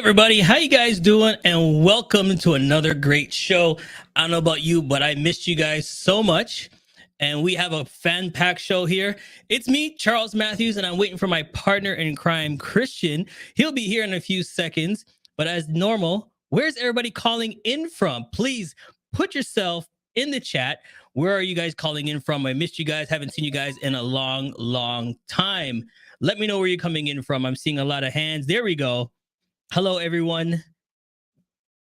Everybody, how you guys doing? And welcome to another great show. I don't know about you, but I missed you guys so much. And we have a fan-packed show here. It's me, Charles Matthews, and I'm waiting for my partner in crime, Christian. He'll be here in a few seconds. But as normal, where's everybody calling in from? Please put yourself in the chat. Where are you guys calling in from? I missed you guys. Haven't seen you guys in a long time. Let me know where you're coming in from. I'm seeing a lot of hands. There we go. Hello, everyone.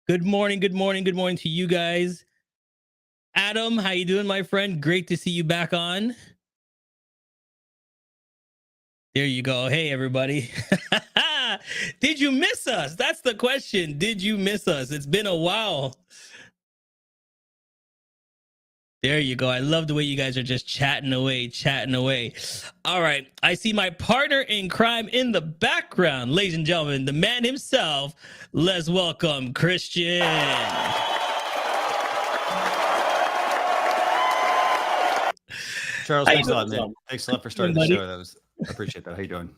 Good morning to you guys. Adam, how you doing, my friend? Great to see you back on. There you go. Hey, everybody. Did you miss us? That's the question. Did you miss us? It's been a while. There you go. I love the way you guys are just chatting away. All right. I see my partner in crime in the background. Ladies and gentlemen, the man himself. Let's welcome Christian. Charles, thanks a lot, man. Thanks a lot for starting the show. I appreciate that. How you doing?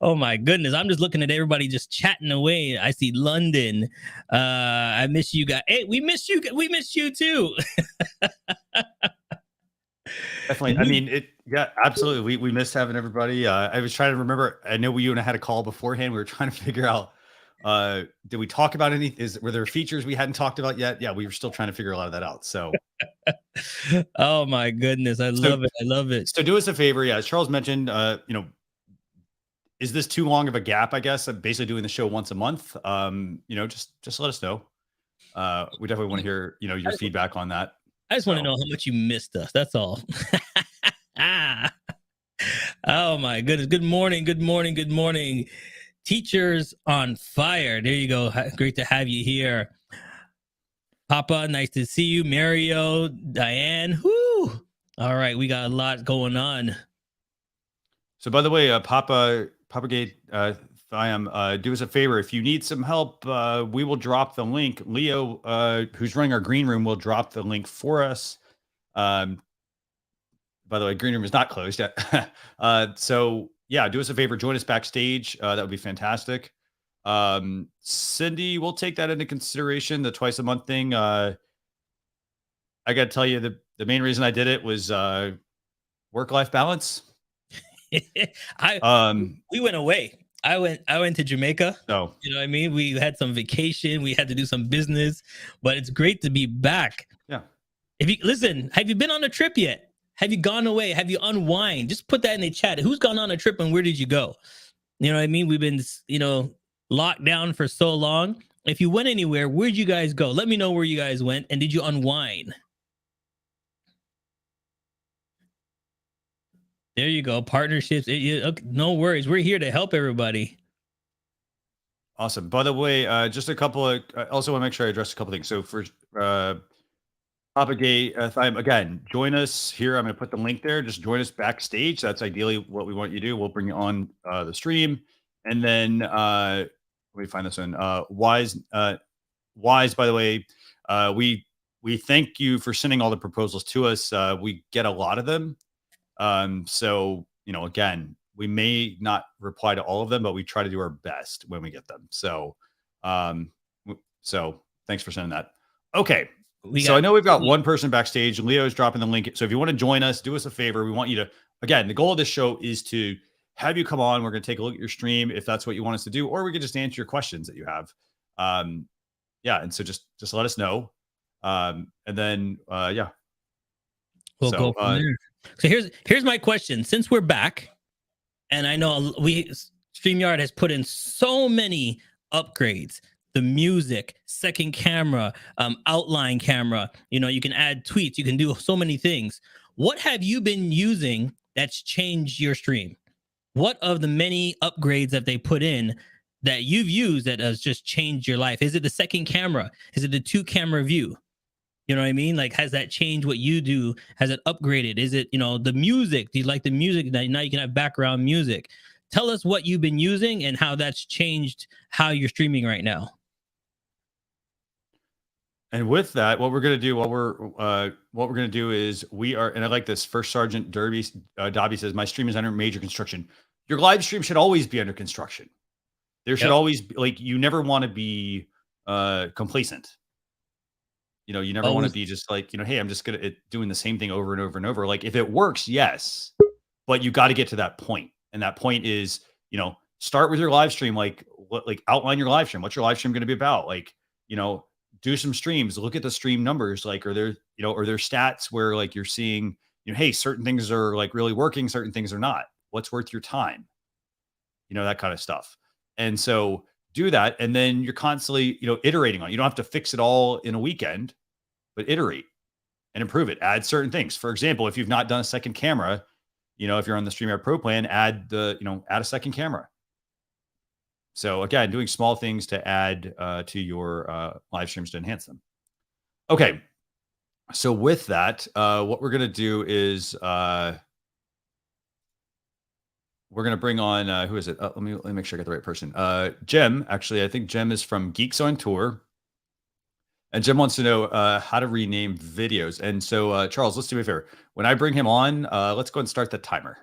Oh my goodness, I'm just looking at everybody just chatting away. I see London. I miss you guys. Hey, we miss you too. Definitely. I mean, yeah, absolutely. We missed having everybody. I was trying to remember. I know you and I had a call beforehand. We were trying to figure out, did we talk about were there features we hadn't talked about yet? Yeah, we were still trying to figure a lot of that out. So oh my goodness, I love it. So do us a favor. Yeah, as Charles mentioned, is this too long of a gap? I guess I'm basically doing the show once a month. Just let us know. We definitely want to hear, your feedback on that. I just want to know how much you missed us. That's all. Oh my goodness. Good morning. Teachers on fire. There you go. Great to have you here. Papa, nice to see you. Mario, Diane. Whoo. All right. We got a lot going on. So by the way, Propagate Thiam, do us a favor. If you need some help, we will drop the link. Leo, who's running our green room, will drop the link for us. By the way, green room is not closed yet. So yeah, do us a favor. Join us backstage. That would be fantastic. Cindy, we'll take that into consideration. The twice a month thing. I got to tell you, the main reason I did it was work-life balance. We went away. I went to Jamaica. Oh, you know what I mean? We had some vacation. We had to do some business, but it's great to be back. Yeah. Have you been on a trip yet? Have you gone away? Have you unwind? Just put that in the chat. Who's gone on a trip and where did you go? You know what I mean? We've been, locked down for so long. If you went anywhere, where'd you guys go? Let me know where you guys went and did you unwind? There you go. Partnerships. No worries. We're here to help everybody. Awesome. By the way, just a couple of, I also want to make sure I address a couple of things. So for Propagate Thiam, again, join us here. I'm going to put the link there. Just join us backstage. That's ideally what we want you to do. We'll bring you on the stream. And then let me find this one. Wise, by the way, we thank you for sending all the proposals to us. We get a lot of them. So, again, we may not reply to all of them, but we try to do our best when we get them. So, thanks for sending that. Okay. So I know we've got one person backstage. Leo is dropping the link. So if you want to join us, do us a favor. We want you to, again, the goal of this show is to have you come on. We're going to take a look at your stream if that's what you want us to do, or we can just answer your questions that you have. Yeah. And so just let us know. And then, yeah. We'll go from there. So here's my question. Since we're back, and I know StreamYard has put in so many upgrades, the music, second camera, outline camera, you can add tweets, you can do so many things. What have you been using that's changed your stream? What of the many upgrades that they put in that you've used that has just changed your life? Is it the second camera? Is it the 2-camera view? You know what I mean? Like, has that changed what you do? Has it upgraded? Is it, the music? Do you like the music? Now you can have background music. Tell us what you've been using and how that's changed how you're streaming right now. And with that, what we're going to do is and I like this. First Sergeant Dobby says, my stream is under major construction. Your live stream should always be under construction. There should always be, like, you never want to be complacent. You know, you never want to be just like, you know, hey, I'm just doing the same thing over and over and over. Like, if it works, yes, but you got to get to that point. And that point is, you know, start with your live stream. Like, outline your live stream. What's your live stream going to be about? Like, you know, do some streams, look at the stream numbers. Like, are there, you know, are there stats where like you're seeing, you know, hey, certain things are like really working, certain things are not. What's worth your time? You know, that kind of stuff. And so do that. And then you're constantly, you know, iterating on it. You don't have to fix it all in a weekend, but iterate and improve it. Add certain things. For example, if you've not done a second camera, you know, if you're on the StreamYard Pro plan, add a second camera. So again, doing small things to add to your live streams to enhance them. Okay. So with that, what we're going to do is we're going to bring on, who is it? Let me make sure I get the right person. Jem, actually, I think Jem is from Geeks on Tour. And Jem wants to know how to rename videos. And so, Charles, let's do me a favor. When I bring him on, let's go and start the timer.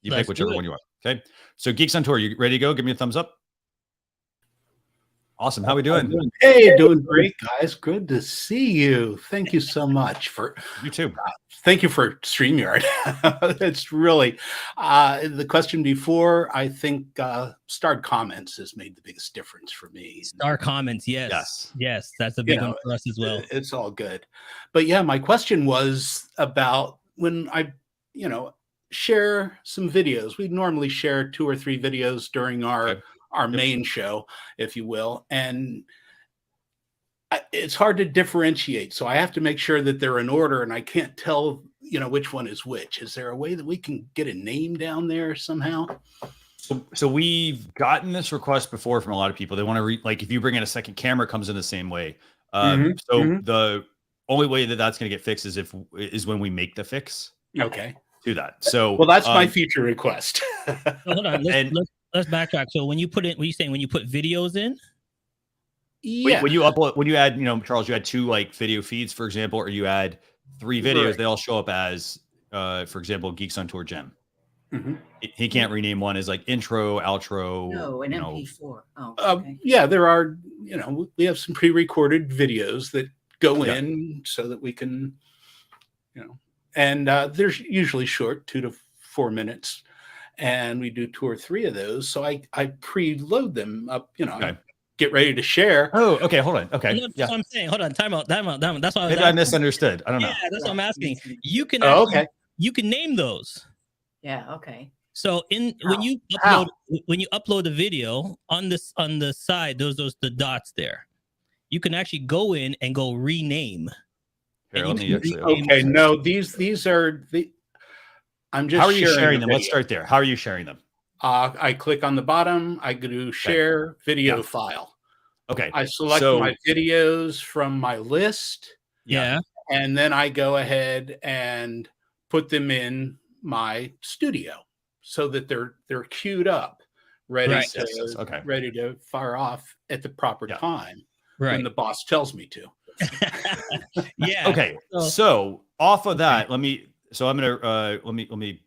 You pick whichever one you want. Okay. So Geeks on Tour, you ready to go? Give me a thumbs up. Awesome. How we doing? Hey, doing great, guys. Good to see you. Thank you so much for you too. Thank you for StreamYard. It's really the question before. I think starred comments has made the biggest difference for me. Star comments, yes. That's a big one for us as well. It's all good, but yeah, my question was about when I, you know, share some videos. We normally share 2 or 3 videos during our main show, if you will, and it's hard to differentiate. So I have to make sure that they're in order, and I can't tell, you know, which one is which. Is there a way that we can get a name down there somehow? So we've gotten this request before from a lot of people. They want to like, if you bring in a second camera, it comes in the same way. The only way that that's going to get fixed is when we make the fix. Okay. Do that. So well, that's my future request. Hold on. Let's backtrack. So when you put it, what are you saying? When you put videos in? Yeah. When you upload, when you add, you know, Charles, you add 2 like video feeds, for example, or you add 3 videos, right. They all show up as, for example, Geeks on Tour Jem. He can't rename one as like intro, outro. No, an MP4. Oh, okay. Yeah, there are, you know, we have some pre-recorded videos that go in so that we can, you know, and they're usually short, 2 to 4 minutes. And we do 2 or 3 of those. So I preload them up, you know, get ready to share. Oh, okay. Hold on. Okay. That's what I'm saying. Hold on. Time out. That's why I misunderstood. I don't know. Yeah, that's what I'm asking. You can you can name those. Yeah, okay. So when you upload the video on the side, those the dots there. You can actually go in and go rename. Here, okay, no, these are the I'm just How are you sharing them? Let's start there. How are you sharing them? I click on the bottom. I do share video file. Okay. I select my videos from my list. Yeah. And then I go ahead and put them in my studio so that they're queued up, ready to fire off at the proper time when the boss tells me to. Yeah. Okay. So off of that, let me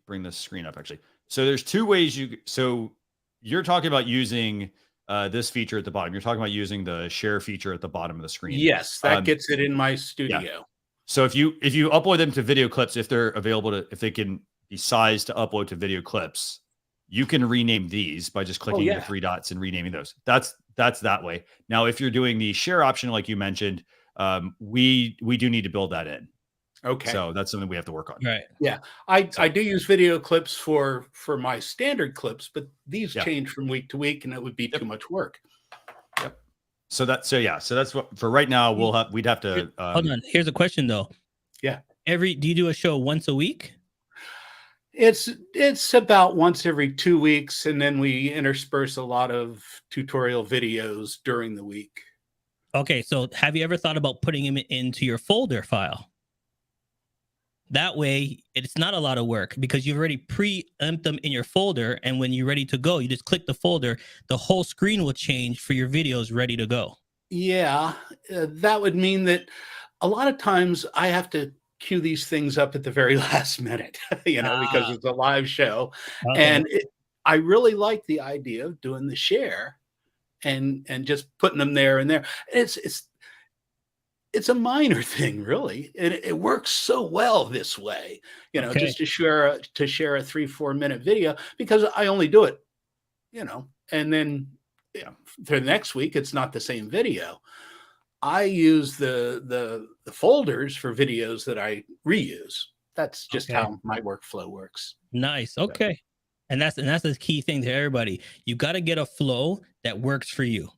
bring this screen up actually. So there's 2 ways so you're talking about using this feature at the bottom. You're talking about using the share feature at the bottom of the screen. Yes, that gets it in my studio. Yeah. So if you upload them to video clips, if they're available if they can be sized to upload to video clips, you can rename these by just clicking the 3 dots and renaming those. That's that way. Now, if you're doing the share option, like you mentioned, we do need to build that in. Okay. So that's something we have to work on. Right. Yeah. I do use video clips for my standard clips, but these change from week to week and it would be too much work. Yep. So that's what for right now we'd have to hold on. Here's a question though. Yeah. Do you do a show once a week? It's about once every 2 weeks, and then we intersperse a lot of tutorial videos during the week. Okay, so have you ever thought about putting them into your folder file? That way, it's not a lot of work because you've already preempt them in your folder, and when you're ready to go, you just click the folder. The whole screen will change for your videos ready to go. Yeah, that would mean that a lot of times I have to cue these things up at the very last minute, you know, because it's a live show. Okay. And I really like the idea of doing the share and just putting them there and there. It's a minor thing, really. It works so well this way, just to share a 3-4 minute video, because I only do it, and then for the next week, it's not the same video. I use the folders for videos that I reuse. That's just how my workflow works. Nice. Okay. And that's the key thing to everybody. You got to get a flow that works for you,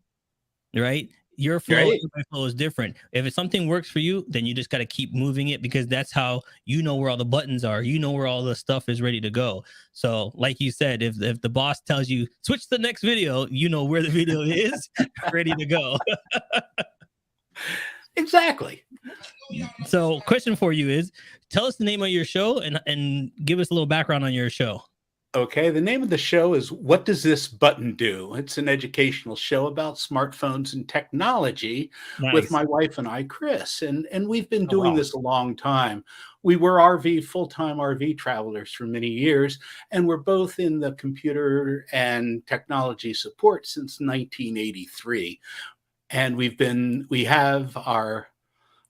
right? Your flow, my flow is different. If it's something works for you, then you just got to keep moving it, because that's how you know where all the buttons are. You know where all the stuff is ready to go. So like you said, if the boss tells you switch to the next video, you know where the video is ready to go. Exactly. So question for you is, tell us the name of your show and give us a little background on your show. Okay, the name of the show is What Does This Button Do? It's an educational show about smartphones and technology with my wife and I, Chris. And we've been doing this a long time. We were full-time RV travelers for many years, and we're both in the computer and technology support since 1983. And we have our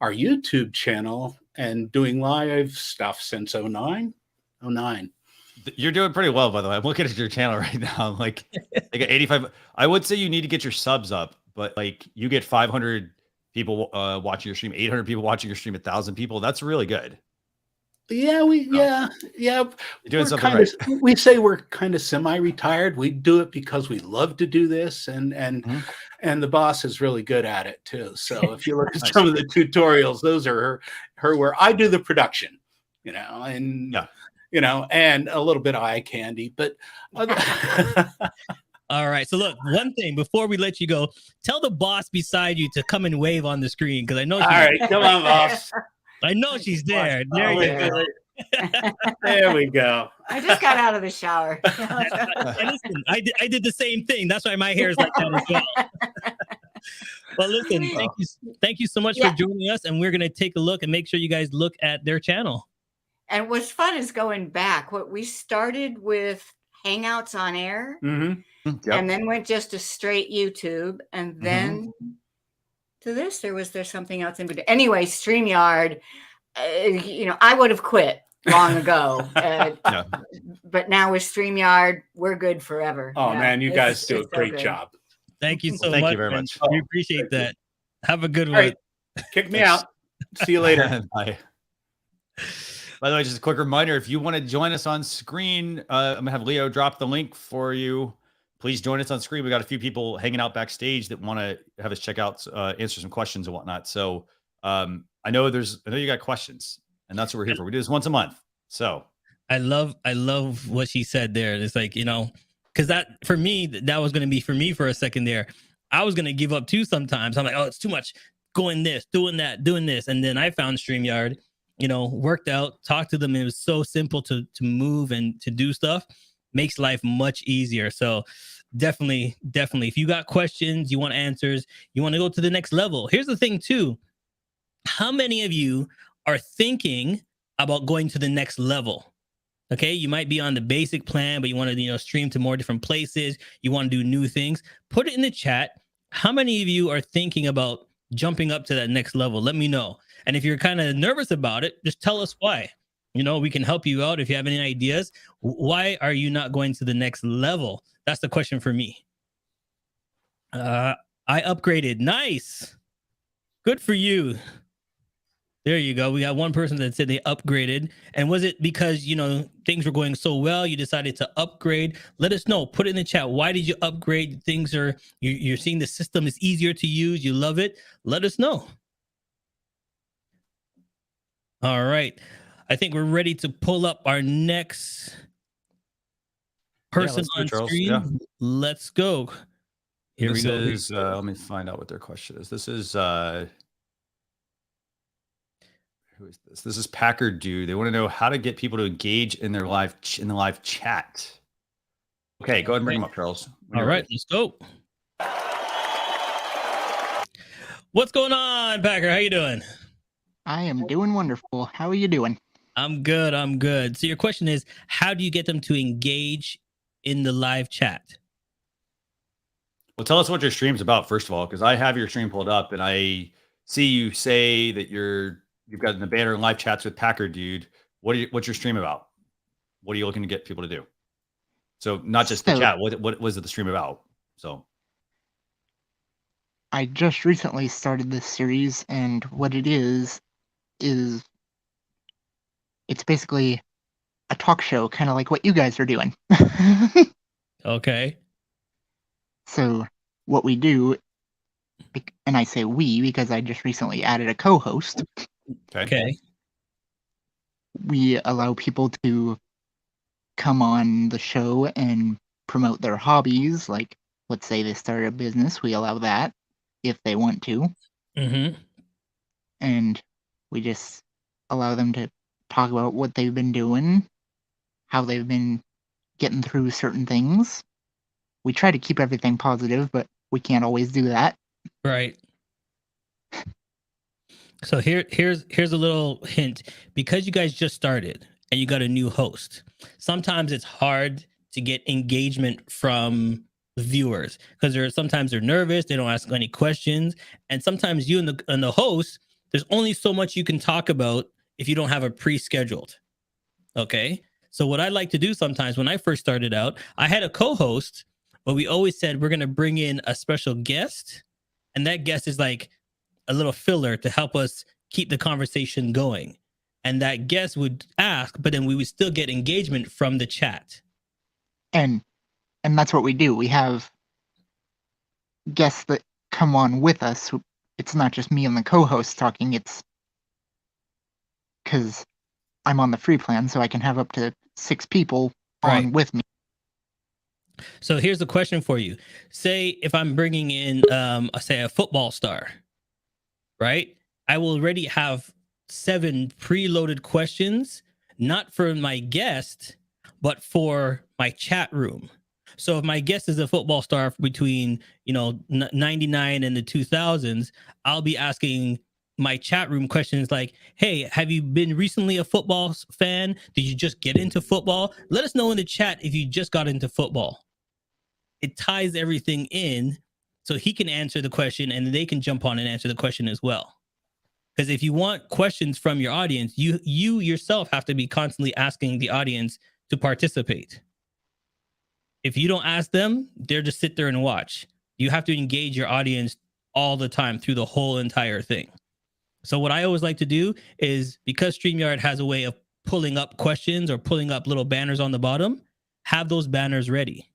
YouTube channel and doing live stuff since 09. You're doing pretty well, by the way. I'm looking at your channel right now. Like, they got 85. I would say you need to get your subs up, but like, you get 500 people watching your stream, 800 people watching your stream, 1,000 people. That's really good. Yeah, You're doing something right. We say we're kind of semi-retired. We do it because we love to do this, and the boss is really good at it too. So if you look at some of the tutorials, those are her where I do the production, and and a little bit of eye candy, but all right. So look, one thing before we let you go, tell the boss beside you to come and wave on the screen, because I know. All right, come on, boss. I know she's there. There you go. There we go. I just got out of the shower. Listen, I did the same thing. That's why my hair is like that as well. Well, listen, thank you so much for joining us, and we're gonna take a look and make sure you guys look at their channel. And what's fun is going back. What we started with Hangouts on Air, and then went just to straight YouTube, and then to this. There's something else in between. Anyway, StreamYard. I would have quit long ago, but now with StreamYard, we're good forever. Oh man, you guys do a great job. Thank you so much. Thank you very much. We appreciate that. Have a good one. Right. Kick me out. See you later. Bye. By the way, just a quick reminder, if you want to join us on screen, I'm going to have Leo drop the link for you. Please join us on screen. We got a few people hanging out backstage that want to have us check out, answer some questions and whatnot. So I know you got questions, and that's what we're here for. We do this once a month. So I love what she said there. It's like, because that for me, that was going to be for me for a second there. I was going to give up too sometimes. I'm like, oh, it's too much going this, doing that, doing this. And then I found StreamYard, worked out, talked to them. It was so simple to move and to do stuff. Makes life much easier. So definitely, if you got questions, you want answers, you want to go to the next level. Here's the thing too. How many of you are thinking about going to the next level? Okay, you might be on the basic plan, but you want to, stream to more different places. You want to do new things. Put it in the chat. How many of you are thinking about jumping up to that next level? Let me know. And if you're kind of nervous about it, just tell us why. We can help you out if you have any ideas. Why are you not going to the next level? That's the question for me. I upgraded. Nice. Good for you. There you go. We got one person that said they upgraded. And was it because, things were going so well, you decided to upgrade? Let us know. Put it in the chat. Why did you upgrade? You're seeing the system is easier to use. You love it. Let us know. All right. I think we're ready to pull up our next person on screen. Yeah. Let's go. Here we go. Let me find out what their question is. This is who is this? This is Packard Dude. They want to know how to get people to engage in the live chat. Okay, go ahead and bring them up, Charles. All right, let's go. What's going on, Packard? How you doing? I am doing wonderful. How are you doing? I'm good. So your question is, how do you get them to engage in the live chat? Well, tell us what your stream's about, first of all, because I have your stream pulled up and I see you say that you've got in the banner and live chats with Packer Dude. What's your stream about? What are you looking to get people to do? So not just the chat. What was it the stream about? So I just recently started this series, and what it is it's basically a talk show, kind of like what you guys are doing. Okay. So what we do, and I say we because I just recently added a co-host. Okay. We allow people to come on the show and promote their hobbies. Like, let's say they start a business, we allow that if they want to. Mm-hmm. And we just allow them to talk about what they've been doing, how they've been getting through certain things. We try to keep everything positive, but we can't always do that. Right. So here's a little hint. Because you guys just started and you got a new host, sometimes it's hard to get engagement from the viewers because sometimes they're nervous, they don't ask any questions, and sometimes you and the host, there's only so much you can talk about if you don't have a pre-scheduled. Okay. So what I like to do sometimes when I first started out, I had a co-host, but we always said we're going to bring in a special guest. And that guest is like a little filler to help us keep the conversation going. And that guest would ask, but then we would still get engagement from the chat. And that's what we do. We have guests that come on with us. It's not just me and the co-host talking. It's because I'm on the free plan, so I can have up to 6 people on with me. So here's the question for you. Say if I'm bringing in, say a football star, right? I will already have 7 preloaded questions, not for my guest, but for my chat room. So if my guest is a football star between, 99 and the 2000s, I'll be asking my chat room questions like, hey, have you been recently a football fan? Did you just get into football? Let us know in the chat if you just got into football. It ties everything in so he can answer the question and they can jump on and answer the question as well. Because if you want questions from your audience, you yourself have to be constantly asking the audience to participate. If you don't ask them, they'll just sit there and watch. You have to engage your audience all the time through the whole entire thing. So what I always like to do is, because StreamYard has a way of pulling up questions or pulling up little banners on the bottom, have those banners ready.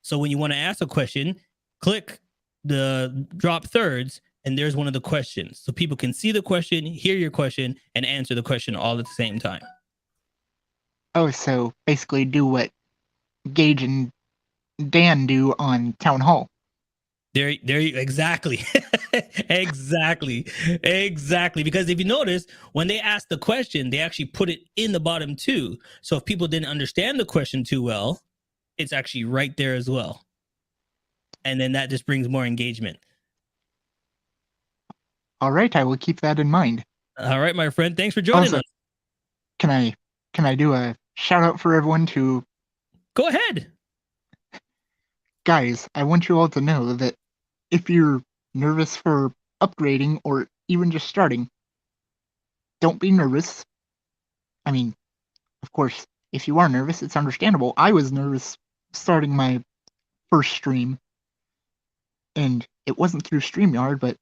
So when you want to ask a question, click the drop thirds, and there's one of the questions. So people can see the question, hear your question, and answer the question all at the same time. Oh, so basically do what Gage and Dan do on Town Hall. There, exactly. exactly. Because if you notice, when they ask the question, they actually put it in the bottom too. So if people didn't understand the question too well, it's actually right there as well. And then that just brings more engagement. All right, I will keep that in mind. All right, my friend. Thanks for joining us. Can I do a shout out for everyone to... Go ahead. Guys, I want you all to know that if you're nervous for upgrading or even just starting, don't be nervous. I mean, of course, if you are nervous, it's understandable. I was nervous starting my first stream, and it wasn't through StreamYard, but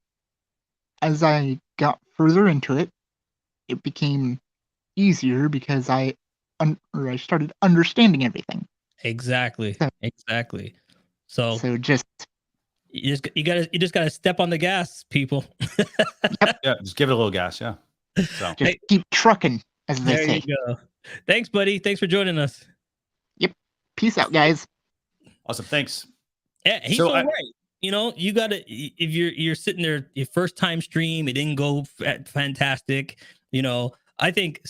as I got further into it, it became easier because I started understanding everything. Exactly. So just you just gotta step on the gas, people. Yep. Yeah, just give it a little gas. Yeah. So just keep trucking, as they say. There you go. Thanks, buddy. Thanks for joining us. Yep. Peace out, guys. Awesome. Thanks. Yeah, he's so right. You gotta, if you're sitting there, your first time stream, it didn't go fantastic. I think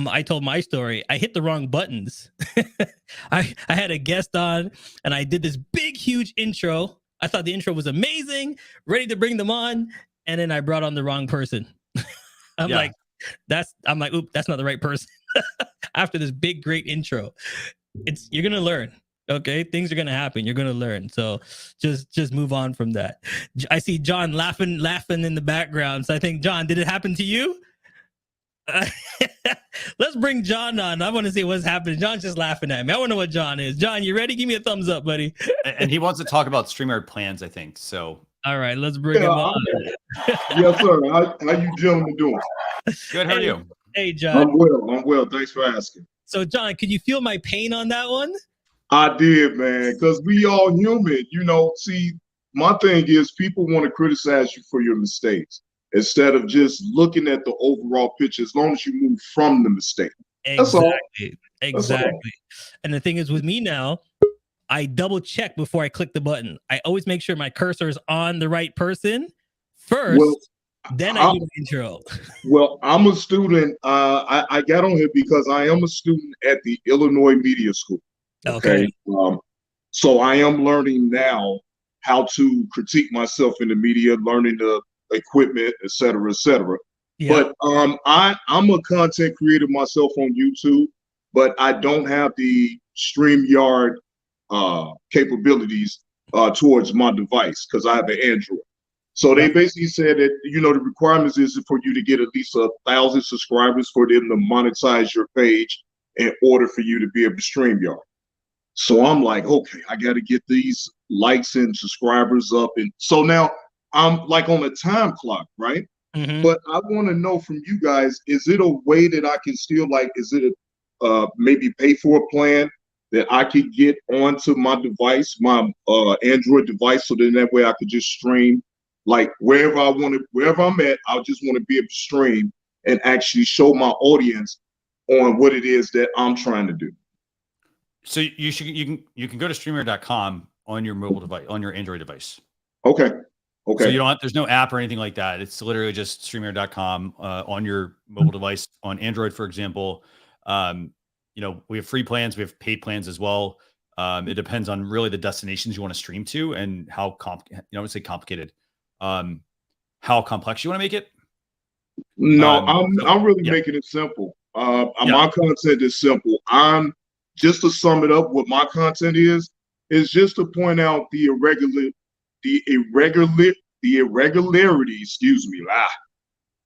I told my story. I hit the wrong buttons. I had a guest on and I did this big, huge intro. I thought the intro was amazing, ready to bring them on. And then I brought on the wrong person. I'm like, oop, that's not the right person. After this big, great intro, you're going to learn. Okay, things are gonna happen. You're gonna learn. So just move on from that. I see John laughing in the background. So I think, John, did it happen to you? Let's bring John on. I want to see what's happening. John's just laughing at me. I want to know what John is. John, you ready? Give me a thumbs up, buddy. And he wants to talk about StreamYard plans, I think. So all right, let's bring him on. Yes, sir. How you gentlemen doing? Good. How are you? Hey, John. I'm well. Thanks for asking. So, John, could you feel my pain on that one? I did, man, because we all human. See, my thing is people want to criticize you for your mistakes instead of just looking at the overall picture, as long as you move from the mistake. Exactly. Exactly. And the thing is with me now, I double check before I click the button. I always make sure my cursor is on the right person first, then I do the intro. Well, I'm a student. I got on here because I am a student at the Illinois Media School. Okay. So I am learning now how to critique myself in the media, learning the equipment, et cetera, et cetera. Yeah. But I'm a content creator myself on YouTube, but I don't have the StreamYard capabilities towards my device because I have an Android. So they basically said that, the requirements is for you to get at least 1,000 subscribers for them to monetize your page in order for you to be able to StreamYard. So I'm like, okay, I got to get these likes and subscribers up. And so now I'm like on a time clock, right? Mm-hmm. But I want to know from you guys, is it a way that I can still is it maybe pay for a plan that I could get onto my device, my Android device, so then that way I could just stream like wherever I want to, wherever I'm at, I just want to be able to stream and actually show my audience on what it is that I'm trying to do. So you can go to StreamYard.com on your mobile device, on your Android device. Okay. So there's no app or anything like that. It's literally just StreamYard.com on your mobile device. On Android, for example, we have free plans, we have paid plans as well. It depends on really the destinations you want to stream to and how I would say complicated. How complex you want to make it? No, I'm really making it simple. My content is simple. Just to sum it up, what my content is just to point out the irregularity,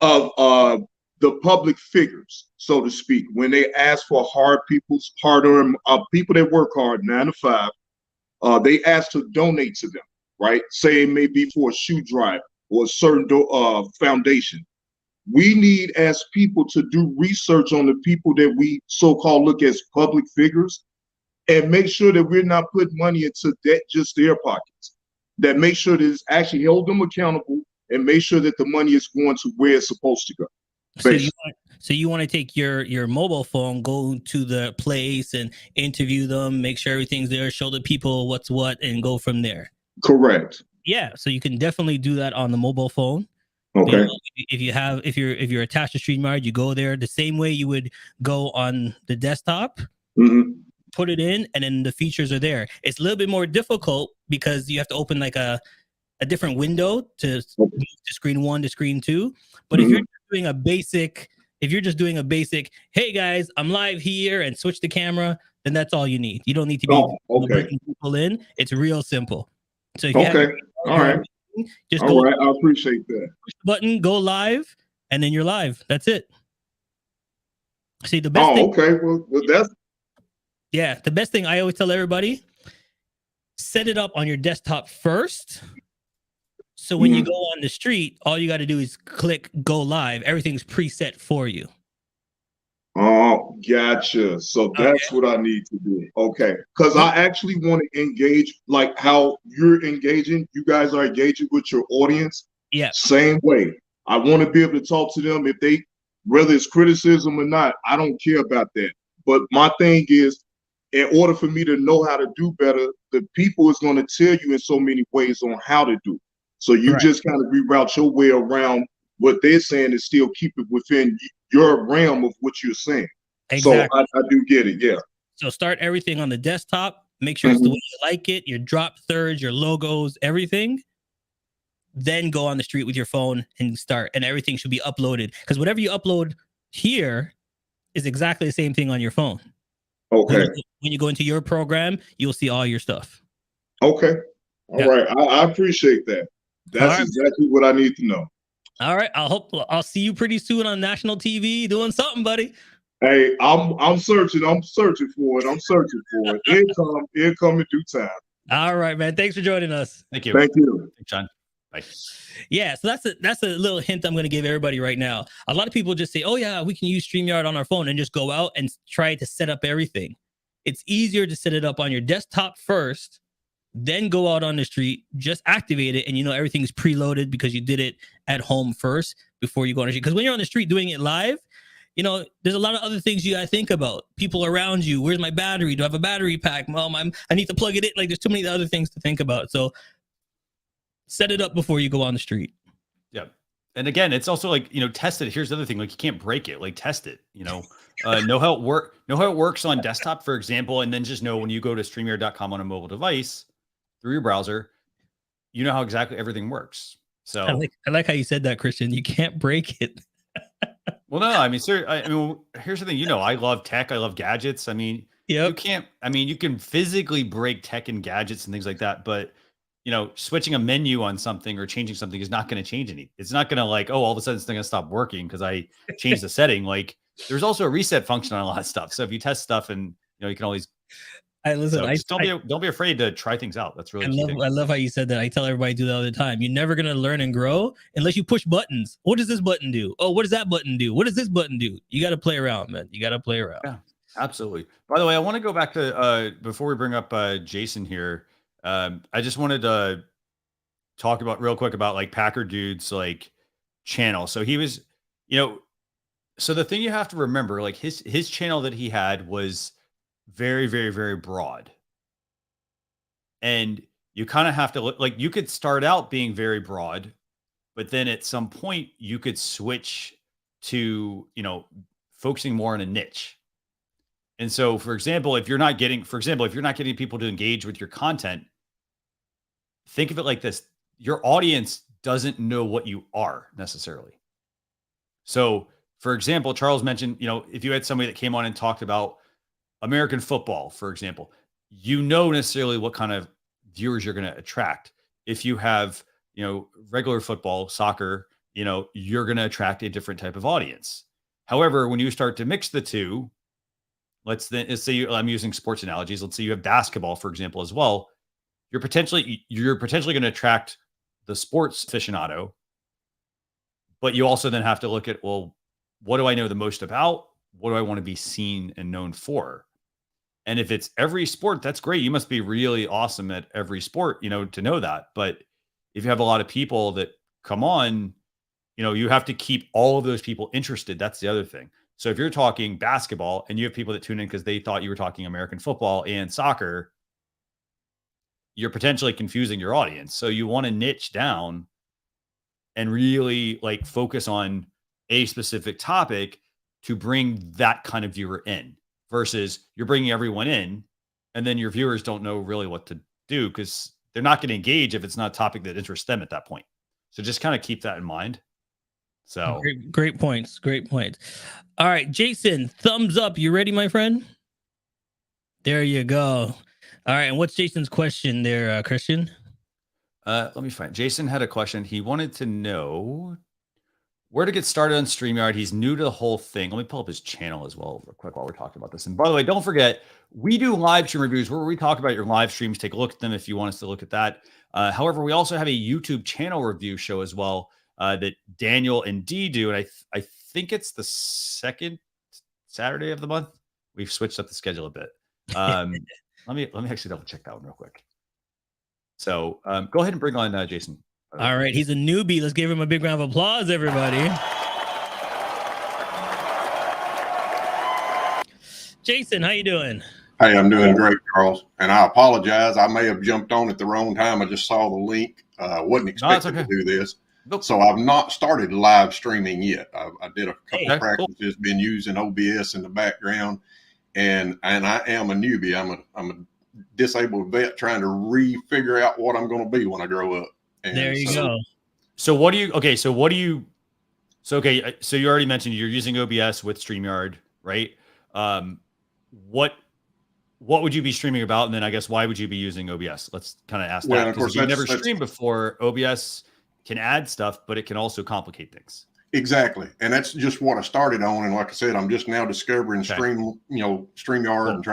of the public figures, so to speak, when they ask for hard-earned people that work hard 9 to 5, they ask to donate to them, right? Say it may be for a shoe drive or a certain foundation. We need as people to do research on the people that we so-called look as public figures and make sure that we're not putting money into just their pockets. That make sure that it's actually hold them accountable and make sure that the money is going to where it's supposed to go. So you want to take your mobile phone, go to the place and interview them, make sure everything's there, show the people what's what, and go from there. Correct. Yeah, so you can definitely do that on the mobile phone. Okay. If you're attached to StreamYard, you go there the same way you would go on the desktop. Mm-hmm. Put it in, and then the features are there. It's a little bit more difficult because you have to open like a different window to move to screen 1 to screen 2. But if you're just doing a basic, hey guys, I'm live here, and switch the camera, then that's all you need. You don't need to be bringing people in. It's real simple. So if you have all right. Just all right, I appreciate that. Push the button, go live, and then you're live. That's it. See, the best thing. Okay. Well, that's. Yeah, the best thing I always tell everybody: set it up on your desktop first. So when you go on the street, all you got to do is click go live. Everything's preset for you. Oh, gotcha. So that's what I need to do. Okay. Because I actually want to engage like how you're engaging. You guys are engaging with your audience. Yeah. Same way. I want to be able to talk to them whether it's criticism or not. I don't care about that. But my thing is, in order for me to know how to do better, the people is going to tell you in so many ways on how to do. So you just kind of reroute your way around what they're saying and still keep it within your realm of what you're saying. Exactly. So I do get it. Yeah. So start everything on the desktop. Make sure it's the way you like it. Your drop thirds, your logos, everything. Then go on the street with your phone and start. And everything should be uploaded. Because whatever you upload here is exactly the same thing on your phone. Okay. When you go into your program, you'll see all your stuff. Okay. All right. I appreciate that. That's exactly what I need to know. All right. I'll see you pretty soon on national TV doing something, buddy. Hey, I'm searching for it. It'll come in due time. All right, man. Thanks for joining us. Thank you. Thank you. Thanks, John. Bye. Yeah, so that's a little hint I'm going to give everybody right now. A lot of people just say, "Oh yeah, we can use StreamYard on our phone," and just go out and try to set up everything. It's easier to set it up on your desktop first, then go out on the street, just activate it, and everything's preloaded because you did it at home first before you go on the street. Because when you're on the street doing it live, there's a lot of other things you gotta think about. People around you. Where's my battery? Do I have a battery pack? Well, I need to plug it in. Like, there's too many other things to think about. So set it up before you go on the street. Yeah. And again, it's also like, test it. Here's the other thing. Like, you can't break it. Like, test it, know how it works on desktop, for example, and then just know when you go to StreamYard.com on a mobile device through your browser, you know how exactly everything works. So I like how you said that, Christian. You can't break it. Well, no, I mean, sir, here's the thing. I love tech. I love gadgets. You can't. You can physically break tech and gadgets and things like that, but switching a menu on something or changing something is not going to change anything. It's not going to all of a sudden it's going to stop working because I changed the setting. Like, there's also a reset function on a lot of stuff. So if you test stuff and you can always. Don't be afraid to try things out. That's really. I love how you said that. I tell everybody to do that all the time. You're never gonna learn and grow unless you push buttons. What does this button do? Oh, what does that button do? What does this button do? You got to play around, man. You got to play around. Yeah, absolutely. By the way, I want to go back to before we bring up Jason here. I just wanted to talk real quick about like Packer Dude's channel. So he was, so the thing you have to remember, like his channel that he had was very, very, very broad. And you kind of have to look like you could start out being very broad, but then at some point you could switch to, focusing more on a niche. And so, for example, if you're not getting people to engage with your content, think of it like this. Your audience doesn't know what you are necessarily. So, for example, Charles mentioned, if you had somebody that came on and talked about American football, for example, necessarily what kind of viewers you're going to attract. If you have, regular football, soccer, you're going to attract a different type of audience. However, when you start to mix the two, let's say I'm using sports analogies. Let's say you have basketball, for example, as well. You're potentially going to attract the sports aficionado, but you also then have to look at, well, what do I know the most about? What do I want to be seen and known for? And if it's every sport, that's great. You must be really awesome at every sport, to know that. But if you have a lot of people that come on, you have to keep all of those people interested. That's the other thing. So if you're talking basketball and you have people that tune in because they thought you were talking American football and soccer, you're potentially confusing your audience. So you want to niche down and really focus on a specific topic to bring that kind of viewer in, versus you're bringing everyone in and then your viewers don't know really what to do because they're not going to engage if it's not a topic that interests them at that point. So just kind of keep that in mind. So great points. Great points. All right, Jason, thumbs up. You ready, my friend? There you go. All right. And what's Jason's question there, Christian? Let me find. Jason had a question. He wanted to know where to get started on StreamYard. He's new to the whole thing. Let me pull up his channel as well real quick while we're talking about this. And by the way, don't forget, we do live stream reviews where we talk about your live streams. Take a look at them if you want us to look at that. However, we also have a YouTube channel review show as well that Daniel and Dee do. And I think it's the second Saturday of the month. We've switched up the schedule a bit. Let me actually double check that one real quick. So go ahead and bring on Jason. All right, he's a newbie. Let's give him a big round of applause, everybody. Jason, how you doing? Hey, I'm doing great, Charles. And I apologize. I may have jumped on at the wrong time. I just saw the link. Wasn't expecting to do this. Nope. So I've not started live streaming yet. I did a couple of practices, been using OBS in the background, and I am a newbie. I'm a disabled vet trying to re-figure out what I'm going to be when I grow up. And there you go. So you already mentioned you're using OBS with StreamYard, right? What what would you be streaming about? And then I guess, why would you be using OBS? Let's kind of ask Well, that. of course, Because you've never streamed before, OBS can add stuff, but it can also complicate things. Exactly. And that's just what I started on. And like I said, I'm just now discovering StreamYard and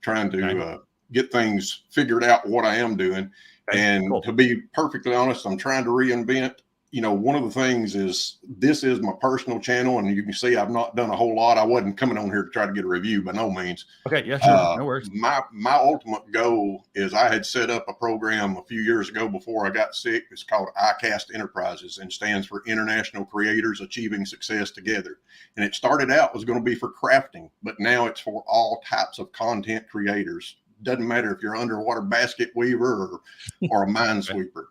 trying to get things figured out what I am doing. And to be perfectly honest, I'm trying to reinvent. One of the things is this is my personal channel, and you can see I've not done a whole lot. I wasn't coming on here to try to get a review by no means. Okay, yeah, sure. No worries. My ultimate goal is I had set up a program a few years ago before I got sick. It's called ICAST Enterprises and stands for International Creators Achieving Success Together. And it started out was going to be for crafting, but now it's for all types of content creators. Doesn't matter if you're an underwater basket weaver or a minesweeper.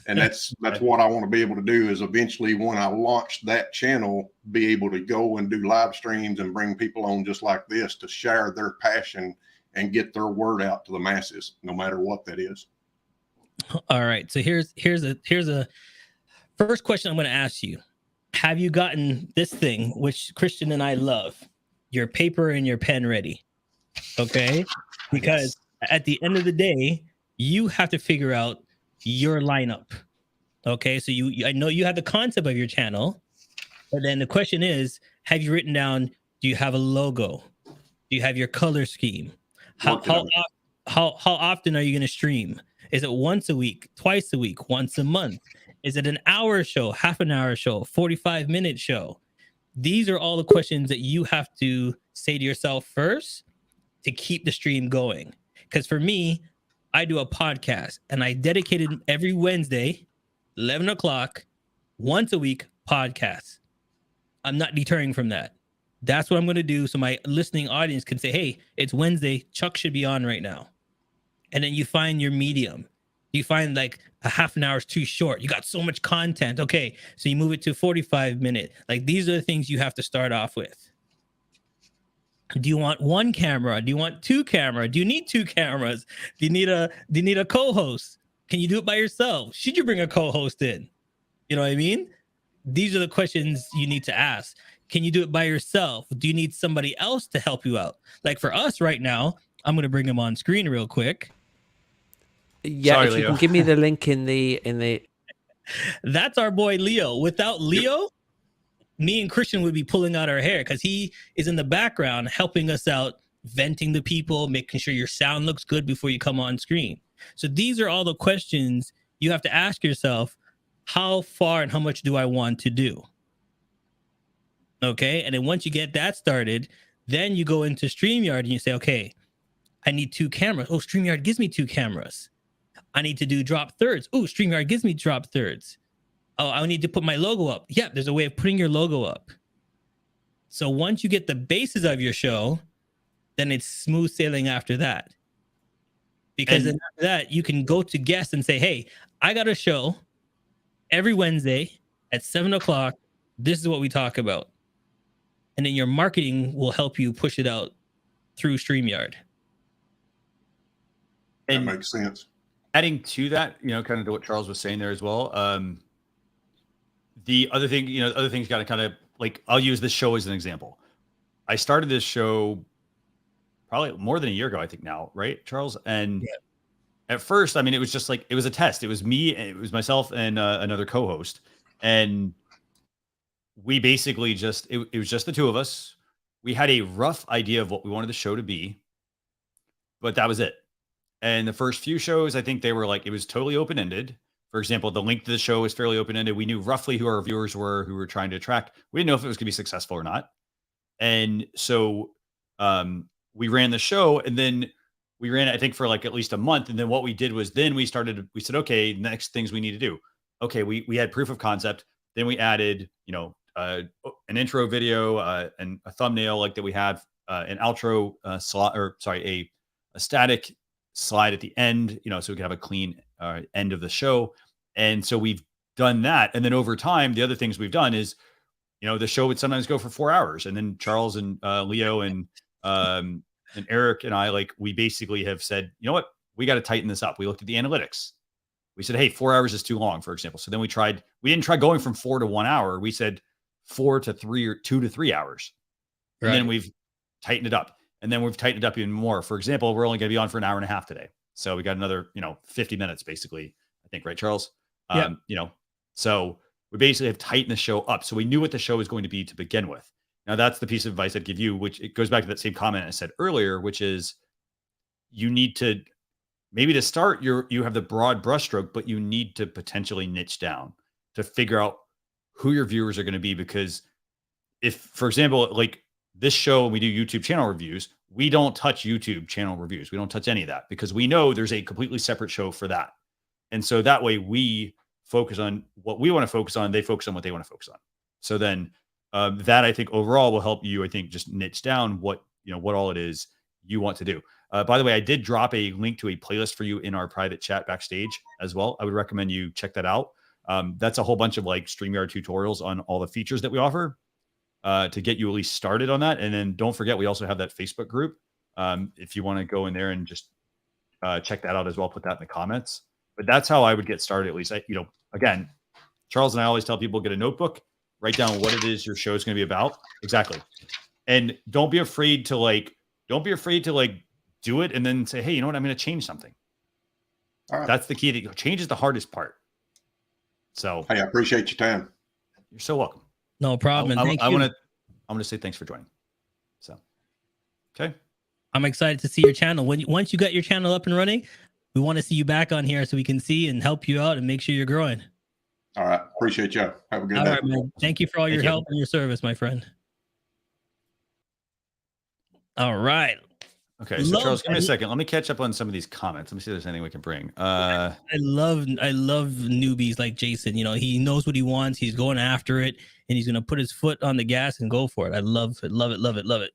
And that's what I want to be able to do, is eventually when I launch that channel, be able to go and do live streams and bring people on just like this to share their passion and get their word out to the masses, no matter what that is. All right. So here's a first question I'm going to ask you. Have you gotten this thing, which Christian and I love, your paper and your pen ready? Okay. Because at the end of the day, you have to figure out your lineup. Okay, so I know you have the concept of your channel, but then the question is, have you written down, do you have a logo? Do you have your color scheme? How often are you going to stream? Is it once a week, twice a week, once a month? Is it an hour show, half an hour show, 45-minute show? These are all the questions that you have to say to yourself first to keep the stream going. Because for me, I do a podcast, and I dedicated every Wednesday, 11 o'clock, once a week podcast. I'm not deterring from that. That's what I'm going to do. So my listening audience can say, hey, it's Wednesday. Chuck should be on right now. And then you find your medium. You find like a half an hour is too short. You got so much content. Okay. So you move it to 45 minutes. Like, these are the things you have to start off with. Do you want one camera? Do you want two cameras? Do you need two cameras? Do you need a co-host? Can you do it by yourself? Should you bring a co-host in? You know what I mean? These are the questions you need to ask. Can you do it by yourself? Do you need somebody else to help you out? Like for us right now, I'm going to bring him on screen real quick. Yeah, sorry, if you Leo. can give me the link in the. That's our boy Leo. Without Leo, me and Christian would be pulling out our hair, because he is in the background helping us out, venting to people, making sure your sound looks good before you come on screen. So these are all the questions you have to ask yourself. How far and how much do I want to do? Okay. And then once you get that started, then you go into StreamYard and you say, okay, I need two cameras. Oh, StreamYard gives me two cameras. I need to do drop thirds. Oh, StreamYard gives me drop thirds. Oh, I need to put my logo up. Yeah, there's a way of putting your logo up. So once you get the basis of your show, then it's smooth sailing after that. Because then after that, you can go to guests and say, hey, I got a show every Wednesday at 7 o'clock. This is what we talk about. And then your marketing will help you push it out through StreamYard. That makes sense. Adding to that, kind of to what Charles was saying there as well. The other thing, other things got to kind of, like, I'll use this show as an example. I started this show probably more than a year ago, I think now, right, Charles? And at first, I mean, it was just like, it was a test. It was me, it was myself and another co-host. And we basically it was just the two of us. We had a rough idea of what we wanted the show to be, but that was it. And the first few shows, I think they were like, it was totally open-ended. For example, the link to the show is fairly open-ended. We knew roughly who our viewers were, who we were trying to attract. We didn't know if it was going to be successful or not. And so we ran the show, and then we ran it, I think, for like at least a month. And then what we did was we said, okay, next things we need to do. Okay, we had proof of concept. Then we added, an intro video and a thumbnail like that we have, an outro a static slide at the end, so we can have a clean end of the show. And so we've done that. And then over time, the other things we've done is, the show would sometimes go for 4 hours. And then Charles and Leo and Eric and I, like, we basically have said, you know what, we got to tighten this up. We looked at the analytics. We said, hey, 4 hours is too long, for example. So then we didn't try going from 4 to 1 hour. We said 4 to 3 or 2 to 3 hours. And then we've tightened it up. And then we've tightened it up even more. For example, we're only going to be on for an hour and a half today. So we got another, 50 minutes basically, I think, right, Charles? Yeah. So we basically have tightened the show up. So we knew what the show was going to be to begin with. Now that's the piece of advice I'd give you, which it goes back to that same comment I said earlier, which is you need to, maybe to start, you have the broad brushstroke, but you need to potentially niche down to figure out who your viewers are going to be. Because if, for example, like this show, we do YouTube channel reviews, we don't touch YouTube channel reviews. We don't touch any of that because we know there's a completely separate show for that. And so that way we focus on what we want to focus on. They focus on what they want to focus on. So then that I think overall will help you, I think, just niche down what all it is you want to do. By the way, I did drop a link to a playlist for you in our private chat backstage as well. I would recommend you check that out. That's a whole bunch of like StreamYard tutorials on all the features that we offer to get you at least started on that. And then don't forget, we also have that Facebook group. If you want to go in there and just check that out as well, put that in the comments. But that's how I would get started, at least. Again, Charles and I always tell people, get a notebook, write down what it is your show is going to be about. Exactly. And don't be afraid to do it and then say, hey, you know what? I'm going to change something. All right. That's the key. Change is the hardest part. So, hey, I appreciate your time. You're so welcome. No problem. I want to say thanks for joining. So, okay. I'm excited to see your channel. Once you got your channel up and running, we want to see you back on here so we can see and help you out and make sure you're growing. All right. Appreciate you. Have a good day. All right, man. Thank you for all your help and your service, my friend. All right. Okay, so Charles, give me a second. Let me catch up on some of these comments. Let me see if there's anything we can bring. I love newbies like Jason. He knows what he wants. He's going after it, and he's going to put his foot on the gas and go for it. I love it, love it, love it, love it.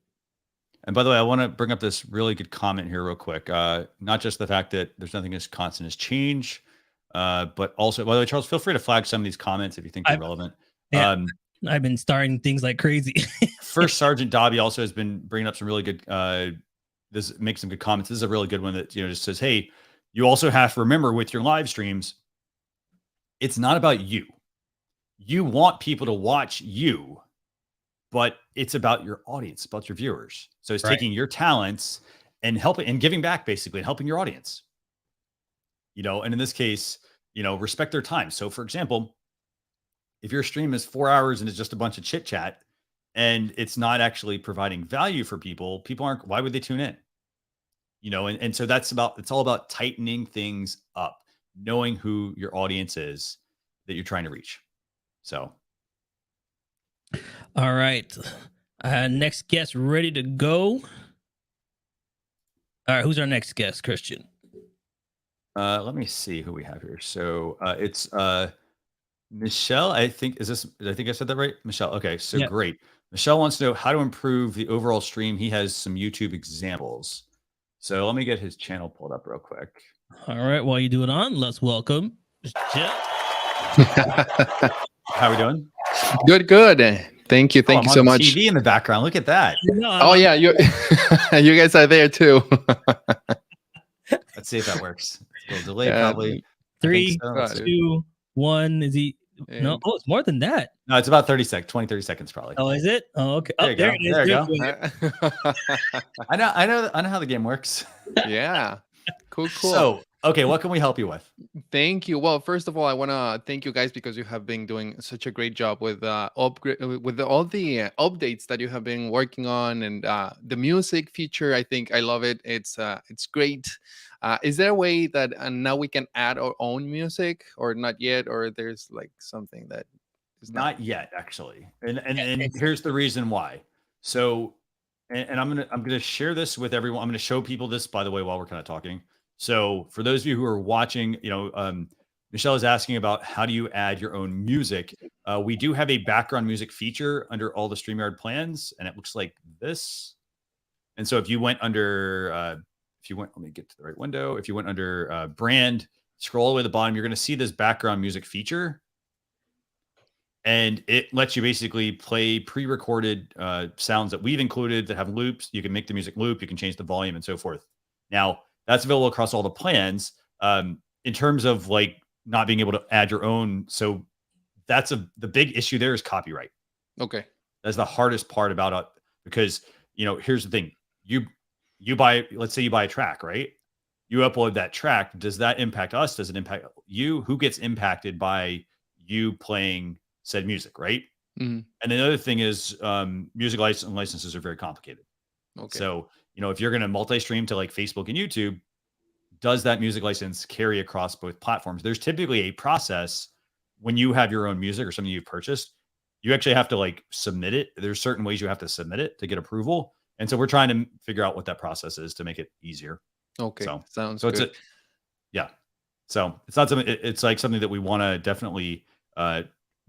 And by the way, I want to bring up this really good comment here real quick. Not just the fact that there's nothing as constant as change, but also, by the way, Charles, feel free to flag some of these comments if you think they're relevant. Yeah, I've been starting things like crazy. First Sergeant Dobby also has been bringing up some really good this makes some good comments. This is a really good one that just says, hey, you also have to remember with your live streams, it's not about you. You want people to watch you, but it's about your audience, about your viewers. So it's taking your talents and helping and giving back, basically, and helping your audience. And in this case, respect their time. So for example, if your stream is 4 hours and it's just a bunch of chit chat and it's not actually providing value for people aren't, why would they tune in? And so it's all about tightening things up, knowing who your audience is that you're trying to reach. So. All right. Next guest ready to go. All right. Who's our next guest, Christian? Let me see who we have here. So it's Michelle. I think I said that right? Michelle. Okay. So great. Michelle wants to know how to improve the overall stream. He has some YouTube examples. So let me get his channel pulled up real quick. All right. While you do it on, let's welcome Michelle. How are we doing? Good. Thank you. Thank you so much. TV in the background. Look at that. Oh yeah, you guys are there too. Let's see if that works. It's a little delay, probably. 3, 2, 1. Is he? No. Oh, it's more than that. No, it's about 30 seconds, probably. Oh, is it? Oh, okay. There it is. There you go. I know how the game works. Yeah. Cool. So, okay, what can we help you with? Thank you. Well, first of all, I want to thank you guys because you have been doing such a great job with all the updates that you have been working on, and the music feature. I think I love it. It's great. Is there a way that now we can add our own music, or not yet, or there's like something that is not yet, actually? And here's the reason why. So, and I'm gonna share this with everyone. I'm gonna show people this, by the way, while we're kind of talking. So for those of you who are watching, Michelle is asking about how do you add your own music. We do have a background music feature under all the StreamYard plans, and it looks like this. And so if you went under, let me get to the right window. If you went under brand, scroll all the way to the bottom, you're going to see this background music feature. And it lets you basically play pre-recorded sounds that we've included that have loops. You can make the music loop. You can change the volume and so forth. Now, that's available across all the plans. In terms of like not being able to add your own. So that's the big issue there is copyright. Okay. That's the hardest part about it because, here's the thing. you buy, let's say you buy a track, right? You upload that track. Does that impact us? Does it impact you? Who gets impacted by you playing said music, right? Mhm. And the other thing is music licenses are very complicated. Okay. So, if you're going to multi-stream to like Facebook and YouTube, does that music license carry across both platforms? There's typically a process when you have your own music or something you've purchased. You actually have to like submit it. There's certain ways you have to submit it to get approval. And so we're trying to figure out what that process is to make it easier. Okay. So Sounds so good. yeah. So it's not something, it's like something that we want to definitely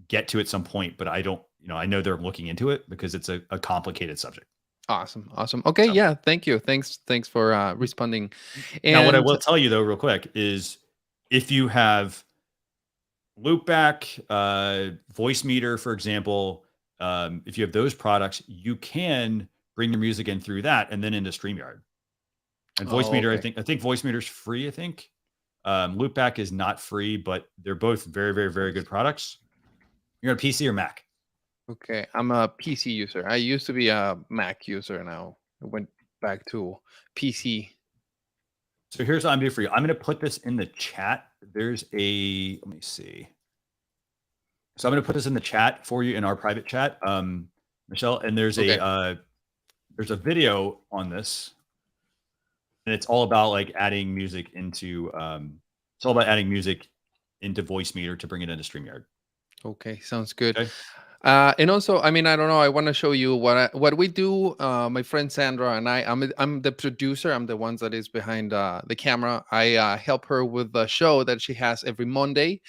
get to at some point, but I don't, I know they're looking into it because it's a complicated subject. Awesome. Okay. So, Yeah. Thank you. Thanks for responding. And now, what I will tell you though, real quick, is if you have loopback, voice meter, for example, if you have those products, you can bring your music in through that and then into StreamYard. And voice meter, okay. I think voice meter is free. I think loopback is not free, but they're both very, very, very good products. You're on PC or Mac? Okay, I'm a PC user. I used to be a Mac user. Now I went back to PC. So here's what I'm doing for you. I'm going to put this in the chat. Let me see. So I'm going to put this in the chat for you in our private chat, Michelle. And there's a video on this, and it's all about like adding music into voice meter to bring it into StreamYard. Okay, sounds good. Okay. And also, I mean, I don't know. I want to show you what we do. My friend Sandra and I'm the producer. I'm the one that is behind the camera. I help her with the show that she has every Monday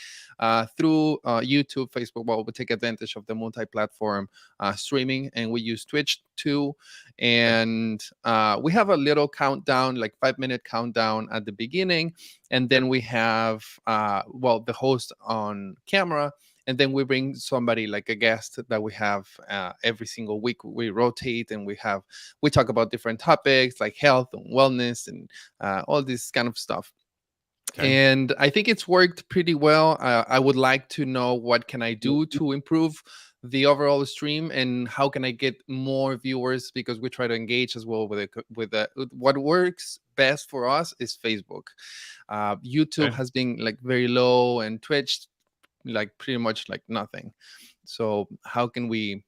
through YouTube, Facebook. Well, we take advantage of the multi-platform streaming, and we use Twitch too. And we have a little countdown, like 5-minute countdown at the beginning, and then we have the host on camera. And then we bring somebody like a guest that we have every single week. We rotate and we talk about different topics like health and wellness and all this kind of stuff. Okay. And I think it's worked pretty well. I would like to know what can I do to improve the overall stream and how can I get more viewers, because we try to engage as well with what works best for us is Facebook. YouTube has been like very low, and Twitch like pretty much like nothing. So how can we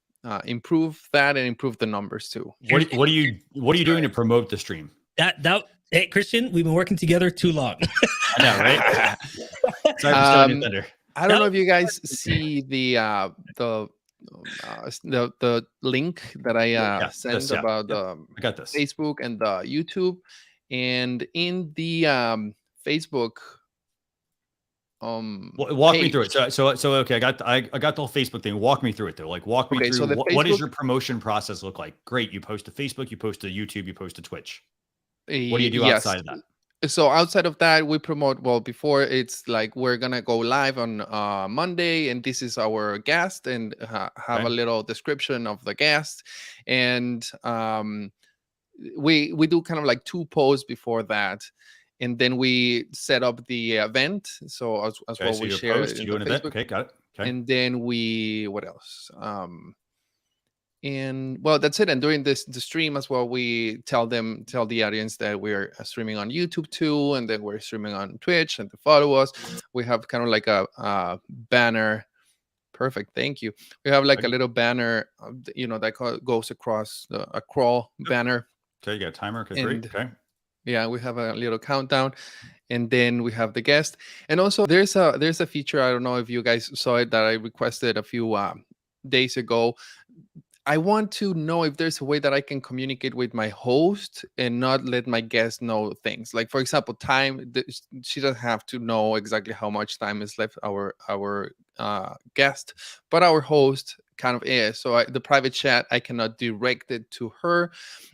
improve that and improve the numbers too? What are you doing to promote the stream? Hey, Christian, we've been working together too long. I know, right? Sorry for stealing your thunder. I don't know if you guys see the link that I sent about I got this. Facebook and the YouTube, and in the Facebook. Walk me through it. So okay, I got the whole Facebook thing. Walk me through it though. Like walk me through so what does your promotion process look like? Great, you post to Facebook, you post to YouTube, you post to Twitch. What do you do outside of that? So outside of that, we promote, before it's like we're gonna go live on Monday, and this is our guest, and have a little description of the guest, and we do kind of like 2 posts before that. And then we set up the event. So as well, we share it in the Facebook. Okay, got it. Okay. And then what else? And that's it. And during the stream as well, we tell the audience that we're streaming on YouTube too, and then we're streaming on Twitch, and to follow us. We have kind of like a banner. Perfect. Thank you. We have like a little banner, that goes across a crawl banner. Okay, you got a timer. Okay, great. Okay. Yeah, we have a little countdown, and then we have the guest. And also there's a feature, I don't know if you guys saw it, that I requested a few days ago. I want to know if there's a way that I can communicate with my host and not let my guest know things. Like, for example, time. She doesn't have to know exactly how much time is left, our guest, but our host kind of is. So the private chat, I cannot direct it to her.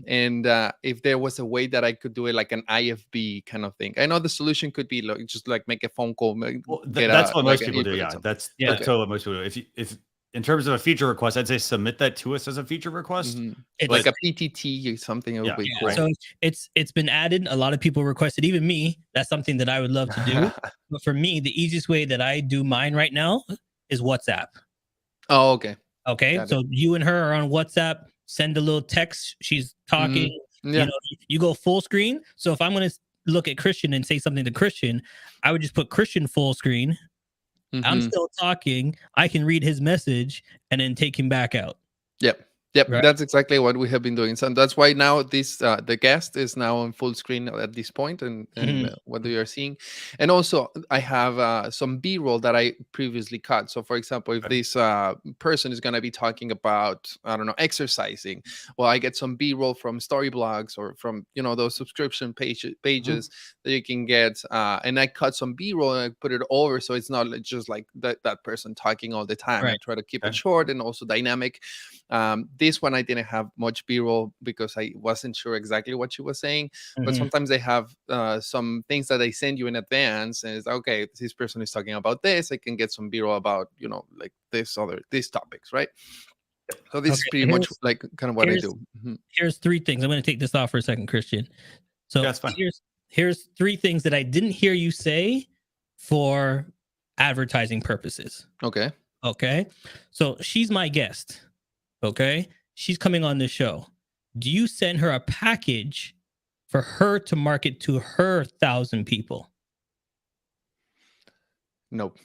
And if there was a way that I could do it like an IFB kind of thing. I know the solution could be just like make a phone call. That's what most people do. Yeah, that's totally what most people do. If in terms of a feature request, I'd say submit that to us as a feature request. It's like a PTT or something. It would be cool. So it's been added. A lot of people requested, even me. That's something that I would love to do. But for me, the easiest way that I do mine right now is WhatsApp. Oh, okay. Okay. So you and her are on WhatsApp. Send a little text. She's talking. You know, you go full screen. So if I'm going to look at Christian and say something to Christian, I would just put Christian full screen. I'm still talking. I can read his message and then take him back out. Yep, Right. that's exactly what we have been doing. So that's why now this the guest is now on full screen at this point, and what we are seeing. And also, I have some B-roll that I previously cut. So, for example, if this person is going to be talking about, I don't know, exercising, well, I get some B-roll from Storyblogs or from, you know, those subscription pages that you can get, and I cut some B-roll and I put it over, so it's not just like that person talking all the time. I try to keep it short and also dynamic. This one I didn't have much B-roll because I wasn't sure exactly what she was saying. But sometimes they have some things that they send you in advance, and it's okay, this person is talking about this. I can get some B-roll about, you know, like these topics, right? So this is pretty much like kind of what I do. Here's 3 things. I'm going to take this off for a second, Christian. So that's fine. Here's 3 things that I didn't hear you say for advertising purposes. Okay. So she's my guest. Okay. She's coming on the show. Do you send her a package for her to market to her 1,000 people? Nope.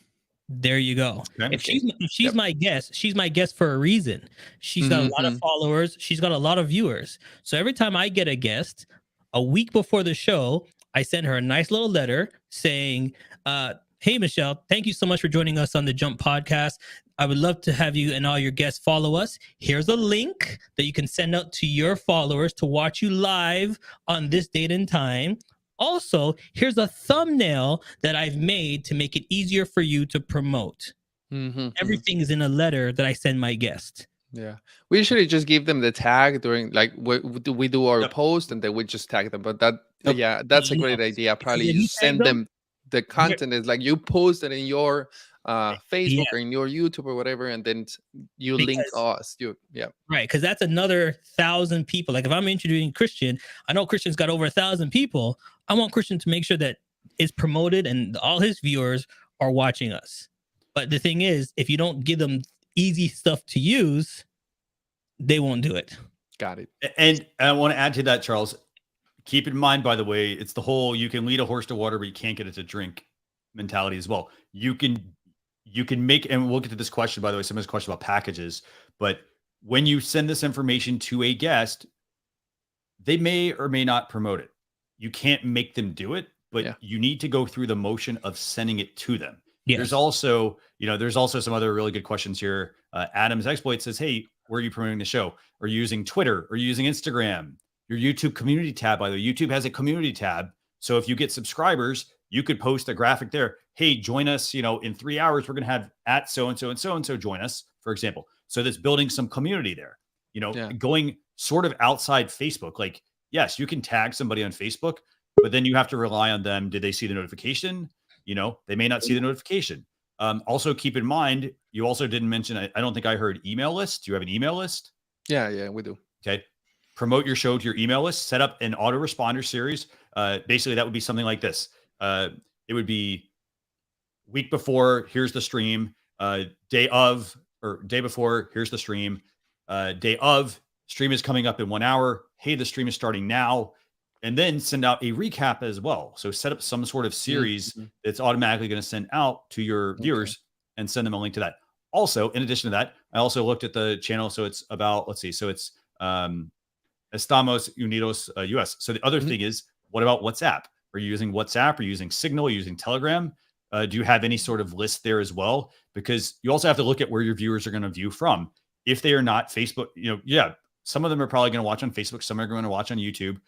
There you go. Okay. If she's my guest, she's my guest for a reason. She's got a lot of followers. She's got a lot of viewers. So every time I get a guest, a week before the show, I send her a nice little letter saying, hey, Michelle, thank you so much for joining us on the Jump Podcast. I would love to have you and all your guests follow us. Here's a link that you can send out to your followers to watch you live on this date and time. Also, here's a thumbnail that I've made to make it easier for you to promote. Everything is in a letter that I send my guest. Yeah, we usually just give them the tag during, like, we do our post, and then we just tag them. But that's a great idea. Probably you send them the content. Is like you post it in your Facebook or in your YouTube or whatever, and then you link us. Right, because that's another 1,000 people. Like if I'm introducing Christian, I know Christian's got over 1,000 people. I want Christian to make sure that it's promoted and all his viewers are watching us. But the thing is, if you don't give them easy stuff to use, they won't do it. Got it. And I want to add to that, Charles. Keep in mind, by the way, it's the whole you can lead a horse to water, but you can't get it to drink mentality as well. You can make, and we'll get to this question, by the way, someone's question about packages, but when you send this information to a guest, they may or may not promote it. You can't make them do it, but you need to go through the motion of sending it to them. Yes. There's also some other really good questions here. Adam's Exploit says, hey, where are you promoting the show? Are you using Twitter? Are you using Instagram? Your YouTube community tab, by the way, YouTube has a community tab. So if you get subscribers, you could post a graphic there. Hey, join us, in 3 hours, we're going to have at so-and-so and so-and-so join us, for example. So that's building some community there, going sort of outside Facebook. Like, yes, you can tag somebody on Facebook, but then you have to rely on them. Did they see the notification? They may not see the notification. Also keep in mind, you also didn't mention, I don't think I heard email list. Do you have an email list? Yeah, we do. Okay. Promote your show to your email list, set up an autoresponder series. Basically that would be something like this. It would be week before, here's the stream, day before, here's the stream, day of, stream is coming up in 1 hour. Hey, the stream is starting now. And then send out a recap as well. So set up some sort of series that's automatically going to send out to your viewers and send them a link to that. Also, in addition to that, I also looked at the channel. So it's about, let's see. So it's Estamos Unidos US. So the other thing is, what about WhatsApp? Are you using WhatsApp? Are you using Signal? Are you using Telegram? Do you have any sort of list there as well? Because you also have to look at where your viewers are going to view from. If they are not Facebook, some of them are probably going to watch on Facebook. Some are going to watch on YouTube.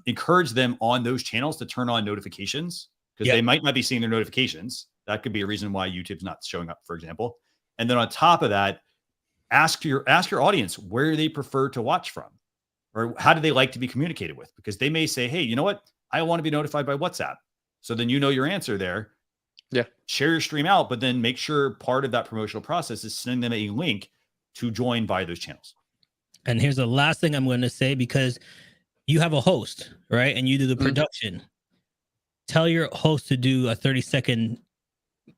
Encourage them on those channels to turn on notifications because they might not be seeing their notifications. That could be a reason why YouTube's not showing up, for example. And then on top of that, ask your audience where they prefer to watch from, or how do they like to be communicated with? Because they may say, hey, you know what? I want to be notified by WhatsApp. So then your answer there. Yeah. Share your stream out, but then make sure part of that promotional process is sending them a link to join via those channels. And here's the last thing I'm going to say, because you have a host, right? And you do the production. Tell your host to do a 30-second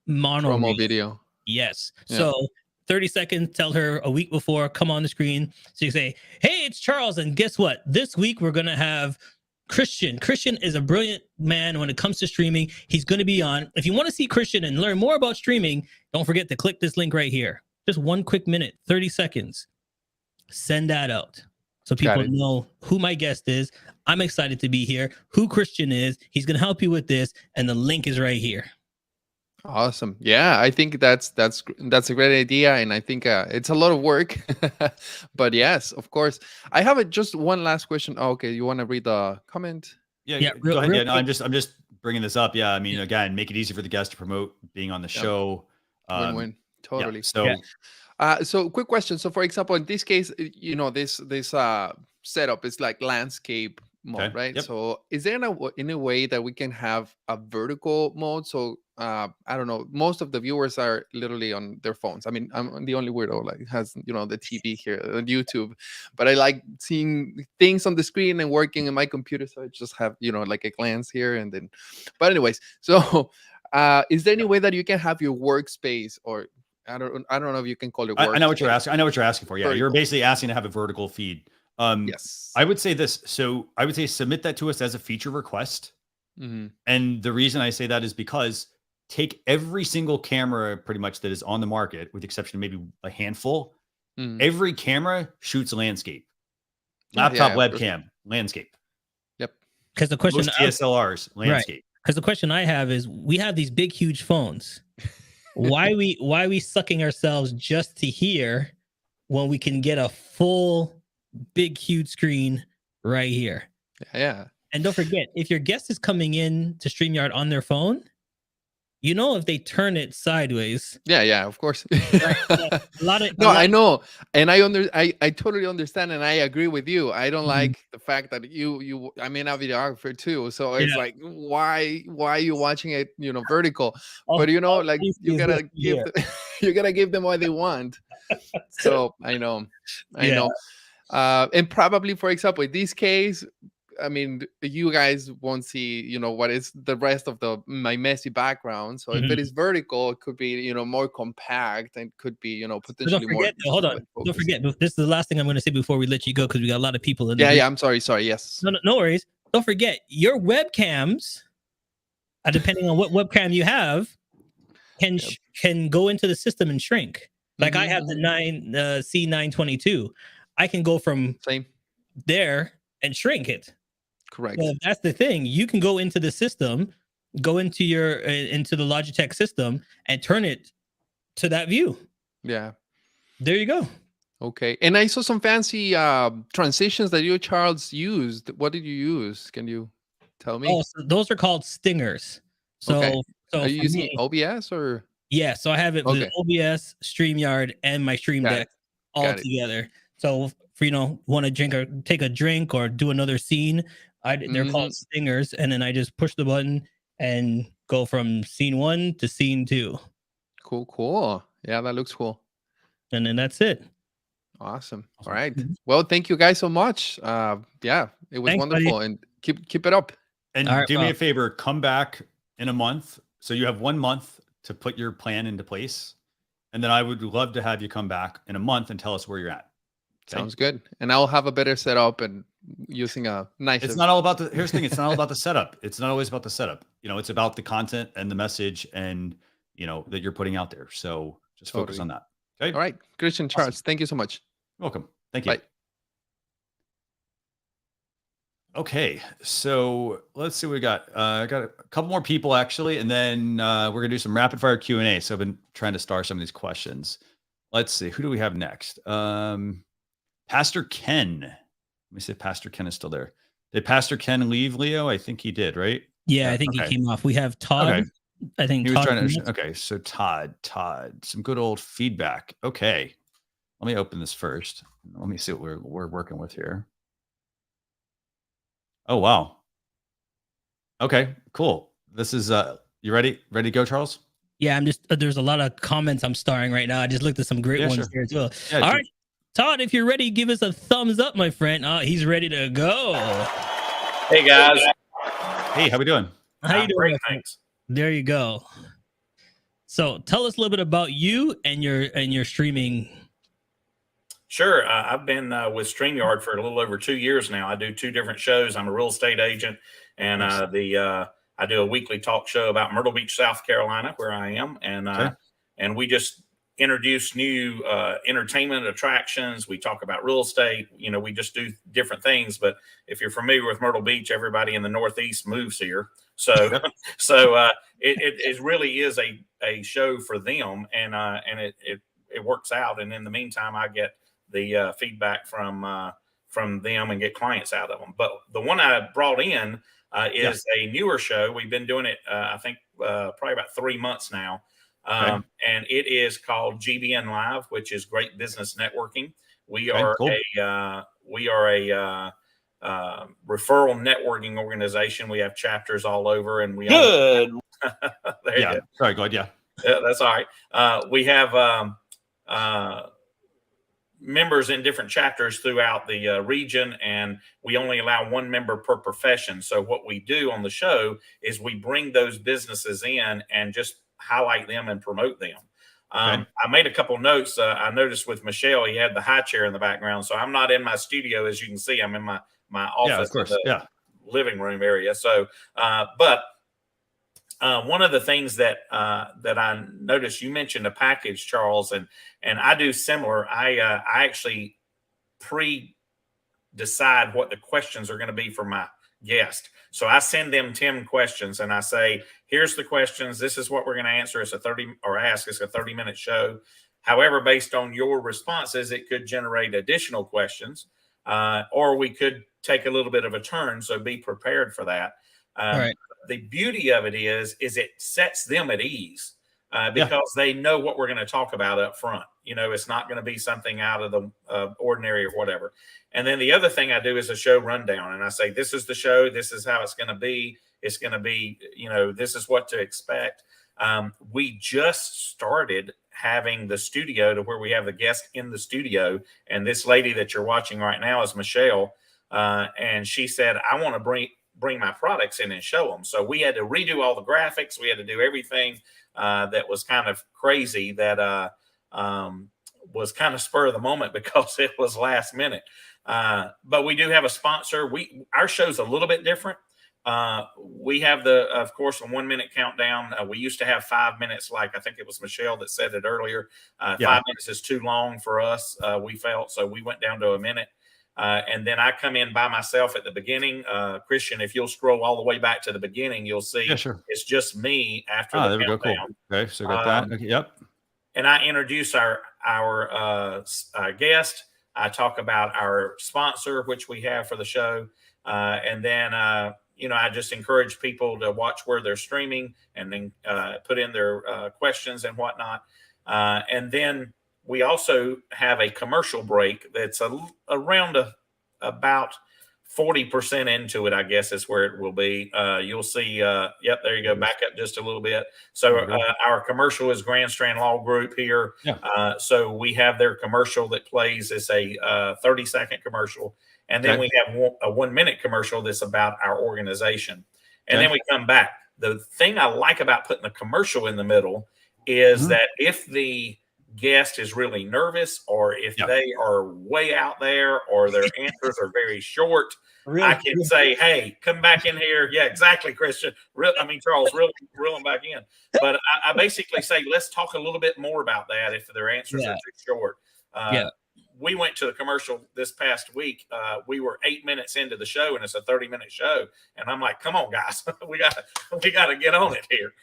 mono promo video. Yes. Yeah. So 30 seconds, tell her a week before, come on the screen. So you say, hey, it's Charles. And guess what? This week we're going to have Christian. Christian is a brilliant man when it comes to streaming. He's going to be on. If you want to see Christian and learn more about streaming, don't forget to click this link right here. Just 1 quick minute, 30 seconds. Send that out so people know who my guest is. I'm excited to be here, who Christian is. He's going to help you with this. And the link is right here. Awesome. Yeah, I think that's a great idea, and I think it's a lot of work. But yes, of course. I have just one last question. Oh, okay, you want to read the comment? Yeah, go ahead. Yeah, no, I'm just bringing this up. Yeah, I mean, again, make it easy for the guest to promote being on the show. Win-win. Totally. Yeah, so quick question. So for example, in this case, this setup is like landscape mode, right? Yep. So is there in a way that we can have a vertical mode? So I don't know, most of the viewers are literally on their phones. I mean, I'm the only weirdo like has the TV here on YouTube, but I like seeing things on the screen and working in my computer, so I just have like a glance here and then. But anyways, so is there any way that you can have your workspace, or I don't know if you can call it workspace. I know what you're asking. I know what you're asking for. Yeah, vertical. You're basically asking to have a vertical feed. Yes, I would say this. So I would say submit that to us as a feature request. Mm-hmm. And the reason I say that is because take every single camera pretty much that is on the market, with the exception of maybe a handful. Mm-hmm. Every camera shoots landscape. Laptop webcam, landscape. Yep. Because the question most DSLRs, landscape. Because the question I have is, we have these big, huge phones. why we sucking ourselves just to here when we can get a full, big, huge screen right here? Yeah. And don't forget, if your guest is coming in to StreamYard on their phone, if they turn it sideways. Yeah, of course. a lot of I know, and I totally understand, and I agree with you. I don't like the fact that you I'm a videographer too, so it's like, why are you watching it vertical? But you gotta give them what they want. So I know. And probably, for example, in this case, I mean, you guys won't see, what is the rest of my messy background. So if it is vertical, it could be, more compact, and could be, potentially more. Hold on. Don't forget. This is the last thing I'm going to say before we let you go, because we got a lot of people in. Yeah. I'm sorry. Yes. No worries. Don't forget, your webcams, depending on what webcam you have, can go into the system and shrink. Like I have the C922. I can go from there and shrink it. Correct. So that's the thing. You can go into the system, go into into the Logitech system, and turn it to that view. Yeah. There you go. Okay. And I saw some fancy transitions that you, Charles, used. What did you use? Can you tell me? Oh, so those are called stingers. So, are you using OBS or? Yeah. So I have it with OBS, StreamYard, and my Stream Deck all together. So for want to drink or take a drink or do another scene, they're called stingers, and then I just push the button and go from scene 1 to scene 2. Cool. Yeah, that looks cool. And then that's it. Awesome. All right. Well, thank you guys so much. Yeah, it was wonderful, buddy. And keep it up. And do me a favor, come back in a month. So you have 1 month to put your plan into place, and then I would love to have you come back in a month and tell us where you're at. Okay. Sounds good. And I'll have a better setup and using a nice. It's not all about here's the thing. It's not all about the setup. It's not always about the setup. It's about the content and the message and, that you're putting out there. So just focus on that. Okay. All right. Christian, Charles, thank you so much. Welcome. Thank you. Bye. Okay. So let's see what we got. I got a couple more people actually, and then we're going to do some rapid fire Q&A. So I've been trying to star some of these questions. Let's see. Who do we have next? Pastor Ken. Let me see if Pastor Ken is still there. Did Pastor Ken leave, Leo? I think he did, right? Yeah, I think he came off. We have Todd. Okay. I think he was trying to. Okay, so Todd, some good old feedback. Okay, let me open this first. Let me see what we're working with here. Oh wow. Okay, cool. This is you ready? Ready to go, Charles? Yeah, I'm just. There's a lot of comments I'm starring right now. I just looked at some great ones here as well. Yeah, all right. Todd, if you're ready, give us a thumbs up, my friend. He's ready to go. Hey, guys. Hey, how we doing? How you doing? Great, thanks. There you go. So tell us a little bit about you and your streaming. Sure. I've been with StreamYard for a little over 2 years now. I do 2 different shows. I'm a real estate agent, and I do a weekly talk show about Myrtle Beach, South Carolina, where I am, and we just introduce new entertainment attractions. We talk about real estate. You know, we just do different things. But if you're familiar with Myrtle Beach, everybody in the Northeast moves here, so it really is a show for them, and it works out. And in the meantime, I get the feedback from them and get clients out of them. But the one I brought in is a newer show. We've been doing it, I think, probably about 3 months now. And it is called GBN Live, which is Great Business Networking. We are a referral networking organization. We have chapters all over, and we good. There you go. Sorry, go ahead. Yeah, that's all right. We have members in different chapters throughout the region, and we only allow 1 member per profession. So what we do on the show is we bring those businesses in and just highlight them and promote them. I made a couple notes. I noticed with Michelle, he had the high chair in the background. So I'm not in my studio. As you can see, I'm in my office, in the living room area. So, but one of the things that I noticed, you mentioned a package, Charles, and I do similar. I actually decide what the questions are going to be for my guest. So I send them 10 questions, and I say, here's the questions. This is what we're going to answer. It's a 30-minute show. However, based on your responses, it could generate additional questions, or we could take a little bit of a turn. So be prepared for that. The beauty of it is it sets them at ease because they know what we're going to talk about up front. You know, it's not going to be something out of the ordinary or whatever. And then the other thing I do is a show rundown, and I say, this is the show. This is how it's going to be. It's going to be, you know, this is what to expect. We just started having the studio to where we have the guest in the studio. And this lady that you're watching right now is Michelle. And she said, I want to bring my products in and show them. So we had to redo all the graphics. We had to do everything that was kind of crazy, that was kind of spur of the moment because it was last minute. But we do have a sponsor. Our show's a little bit different. We have of course, a 1 minute countdown. We used to have 5 minutes, like I think it was Michelle that said it earlier. 5 minutes is too long for us, we felt, so we went down to a minute. And then I come in by myself at the beginning. Christian, if you'll scroll all the way back to the beginning, you'll see it's just me after the there we go. Cool. Okay, so got that. Okay, yep. And I introduce our guest. I talk about our sponsor, which we have for the show. And then, I just encourage people to watch where they're streaming and then put in their questions and whatnot. And then we also have a commercial break that's around about 40% into it, I guess is where it will be. You'll see, there you go, back up just a little bit. So our commercial is Grand Strand Law Group here. So we have their commercial that plays. It's a 30-second commercial. And then we have a 1 minute commercial that's about our organization. And then we come back. The thing I like about putting the commercial in the middle is that if the guest is really nervous, or if they are way out there, or their answers are very short, I can say, hey, come back in here. Yeah, exactly, Christian. Charles, reel them back in. But I basically say, let's talk a little bit more about that if their answers are too short. We went to the commercial this past week. We were 8 minutes into the show, and it's a 30-minute show. And I'm like, come on, guys, we got to get on it here.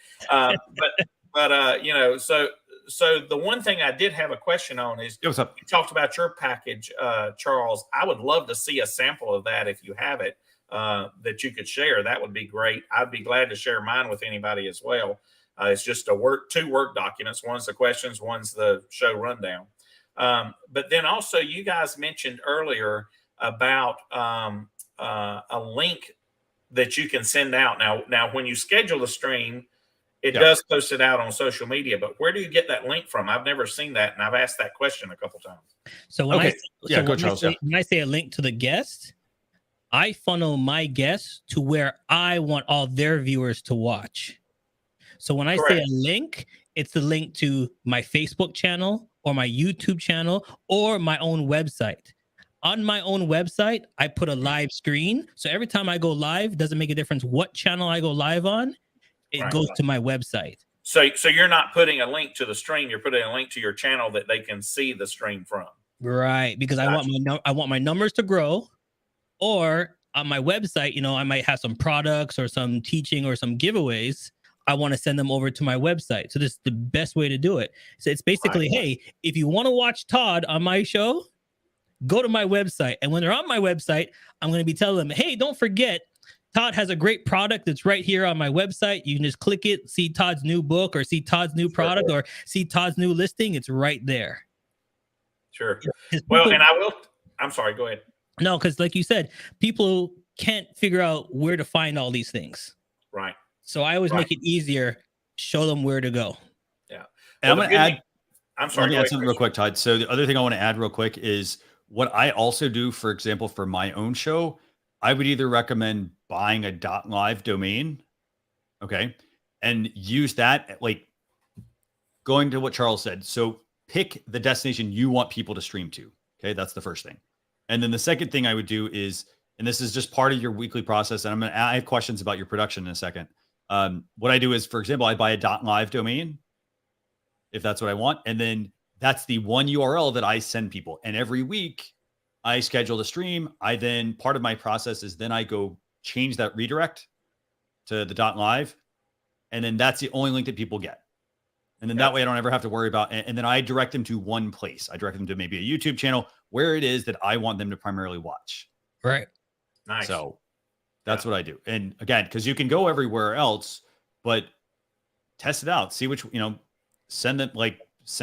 So the one thing I did have a question on is you talked about your package, Charles. I would love to see a sample of that if you have it that you could share. That would be great. I'd be glad to share mine with anybody as well. It's just two work documents. One's the questions, one's the show rundown. But then also you guys mentioned earlier about a link that you can send out. Now when you schedule the stream, it does post it out on social media, but where do you get that link from? I've never seen that, and I've asked that question a couple times. So when I say a link to the guest, I funnel my guests to where I want all their viewers to watch. So when I say a link, it's the link to my Facebook channel or my YouTube channel or my own website. On my own website, I put a live screen. So every time I go live, doesn't make a difference what channel I go live on. It goes to my website. So you're not putting a link to the stream. You're putting a link to your channel that they can see the stream from. Right. Because I want my numbers to grow. Or on my website, you know, I might have some products or some teaching or some giveaways. I want to send them over to my website. So this is the best way to do it. So it's basically, hey, if you want to watch Todd on my show, go to my website. And when they're on my website, I'm going to be telling them, hey, don't forget, Todd has a great product that's right here on my website. You can just click it, see Todd's new book or see Todd's new product or see Todd's new listing. It's right there. Sure. Well, and I'm sorry, go ahead. No, because like you said, people can't figure out where to find all these things. Right. So I always make it easier, show them where to go. Yeah. And I'm going to add, I'm sorry. Let me add something real quick, Todd. So the other thing I want to add real quick is what I also do, for example, for my own show, I would either recommend buying a .live domain, okay, and use that, like going to what Charles said. So pick the destination you want people to stream to, okay? That's the first thing. And then the second thing I would do is, and this is just part of your weekly process, and I have questions about your production in a second. What I do is, for example, I buy a .live domain, if that's what I want, and then that's the one URL that I send people. And every week I schedule the stream. I then, part of my process is then I go change that redirect to the .live. And then that's the only link that people get. And then that way I don't ever have to worry about, and then I direct them to one place. I direct them to maybe a YouTube channel where it is that I want them to primarily watch. Right. Nice. So that's what I do. And again, because you can go everywhere else, but test it out. See which, send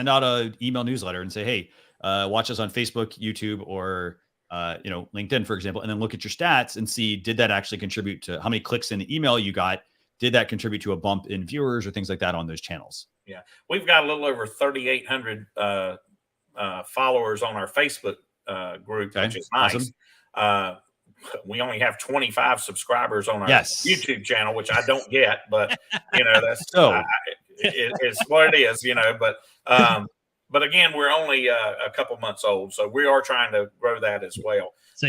out a email newsletter and say, hey, watch us on Facebook, YouTube, or LinkedIn, for example, and then look at your stats and see, did that actually contribute to how many clicks in the email you got? Did that contribute to a bump in viewers or things like that on those channels? Yeah. We've got a little over 3,800 followers on our Facebook group, which is nice. Awesome. We only have 25 subscribers on our YouTube channel, which I don't get, but that's it's what it is, but again, we're only a couple months old, so we are trying to grow that as well. So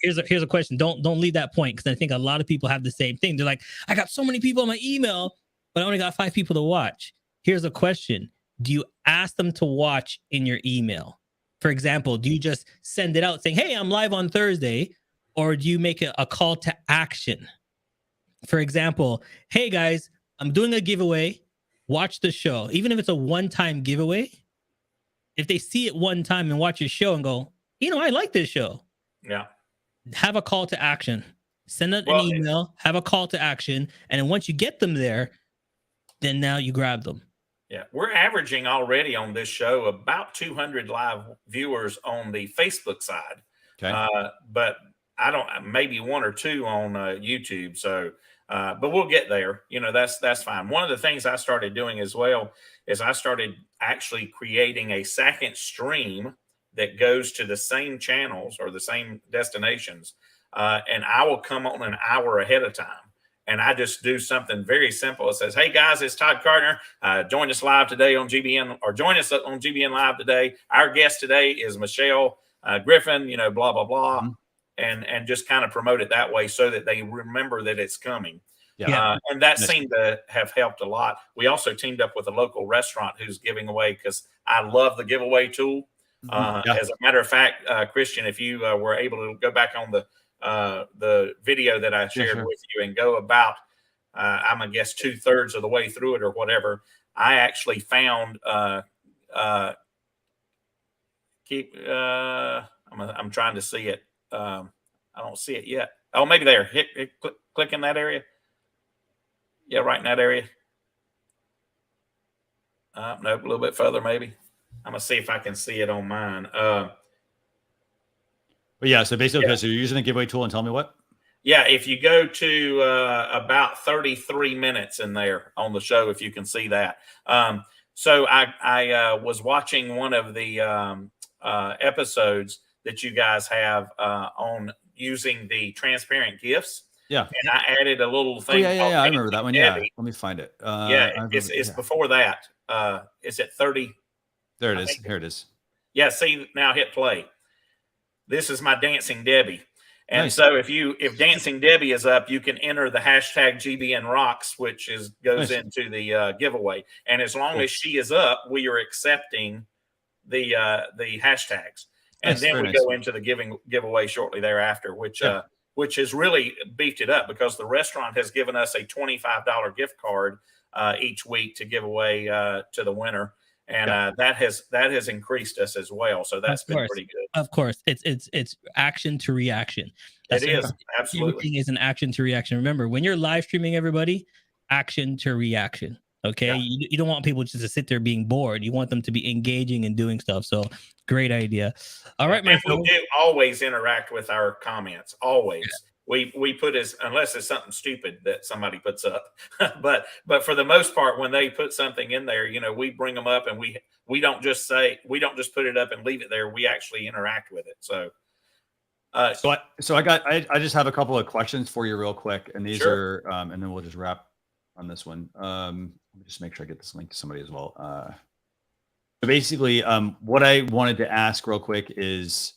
here's a question. Don't leave that point, because I think a lot of people have the same thing. They're like, I got so many people on my email, but I only got 5 people to watch. Here's a question. Do you ask them to watch in your email? For example, do you just send it out saying, hey, I'm live on Thursday? Or do you make a call to action? For example, hey guys, I'm doing a giveaway. Watch the show. Even if it's a one-time giveaway, if they see it one time and watch your show and go, I like this show. Yeah. Have a call to action. Send out an email, have a call to action. And then once you get them there, then now you grab them. Yeah. We're averaging already on this show about 200 live viewers on the Facebook side. Okay. But maybe 1 or 2 on YouTube. So, but we'll get there. That's fine. One of the things I started doing as well is I started actually creating a second stream that goes to the same channels or the same destinations. And I will come on an hour ahead of time. And I just do something very simple. It says, hey guys, it's Todd Gardner. Join us live today on GBN, or join us on GBN Live today. Our guest today is Michelle Griffin, blah, blah, blah. Mm-hmm. And just kind of promote it that way so that they remember that it's coming. Yeah. And that seemed to have helped a lot. We also teamed up with a local restaurant who's giving away, because I love the giveaway tool. As a matter of fact, Christian, if you were able to go back on the video that I shared with you and go about, I'm going to guess 2/3 of the way through it or whatever, I actually found I'm trying to see it. I don't see it yet. Oh, maybe there. Hit click in that area. Yeah, right in that area. Nope, a little bit further maybe. I'm gonna see if I can see it on mine. But yeah, so basically, so you're using the giveaway tool, and tell me what. Yeah, if you go to about 33 minutes in there on the show, if you can see that. So I was watching one of the episodes that you guys have on using the transparent GIFs. Yeah. And I added a little thing. Oh, yeah. I remember that one. Debbie. Yeah. Let me find it. It's before that. Is it 30? There it is. Here it is. Yeah. See, now hit play. This is my Dancing Debbie. And Nice. so if Dancing Debbie is up, you can enter the hashtag GBN Rocks, which goes into the giveaway. And as long as she is up, we are accepting the hashtags. And then we go into the giveaway shortly thereafter, which has really beefed it up because the restaurant has given us a $25 gift card each week to give away to the winner. And that has increased us as well. So that's been pretty good. Of course, it's action to reaction. It is absolutely. Everything is an action to reaction. Remember, when you're live streaming, everybody, action to reaction. Okay, you don't want people just to sit there being bored. You want them to be engaging and doing stuff. So great idea. All right, and we do always interact with our comments. Always. We put unless it's something stupid that somebody puts up, but for the most part, when they put something in there, we bring them up and we don't just put it up and leave it there. We actually interact with it. So, I just have a couple of questions for you real quick, and these are, and then we'll just wrap on this one. Let me just make sure I get this link to somebody as well. So basically, what I wanted to ask real quick is.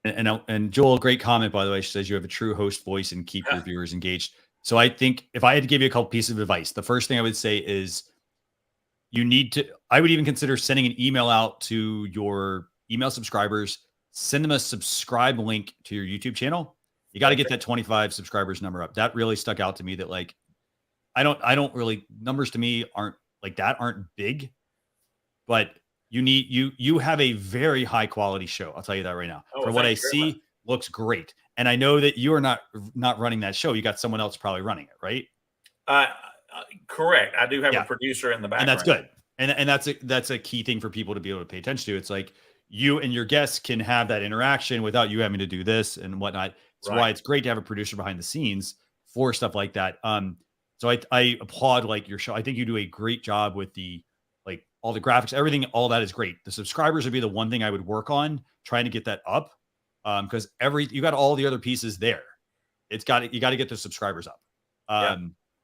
And Joel, great comment, by the way. She says you have a true host voice and keep your viewers engaged. So I think if I had to give you a couple pieces of advice, the first thing I would say is I would even consider sending an email out to your email subscribers, send them a subscribe link to your YouTube channel. You got to get that 25 subscribers number up. That really stuck out to me that I don't really, numbers to me aren't big, but you have a very high quality show. I'll tell you that right now. For what I see, looks great. And I know that you are not running that show. You got someone else probably running it, right? Correct. I do have a producer in the background. And that's good. And that's a key thing for people to be able to pay attention to. It's like you and your guests can have that interaction without you having to do this and whatnot. That's why it's great to have a producer behind the scenes for stuff like that. So I applaud your show. I think you do a great job with all the graphics, everything, all that is great. The subscribers would be the one thing I would work on trying to get that up. Because you got all the other pieces there. You got to get the subscribers up.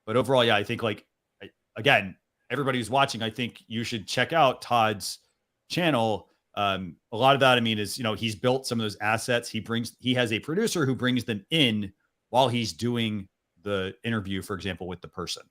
But overall, I think again, everybody who's watching, I think you should check out Todd's channel. A lot of that, is, he's built some of those assets. He has a producer who brings them in while he's doing the interview, for example, with the person.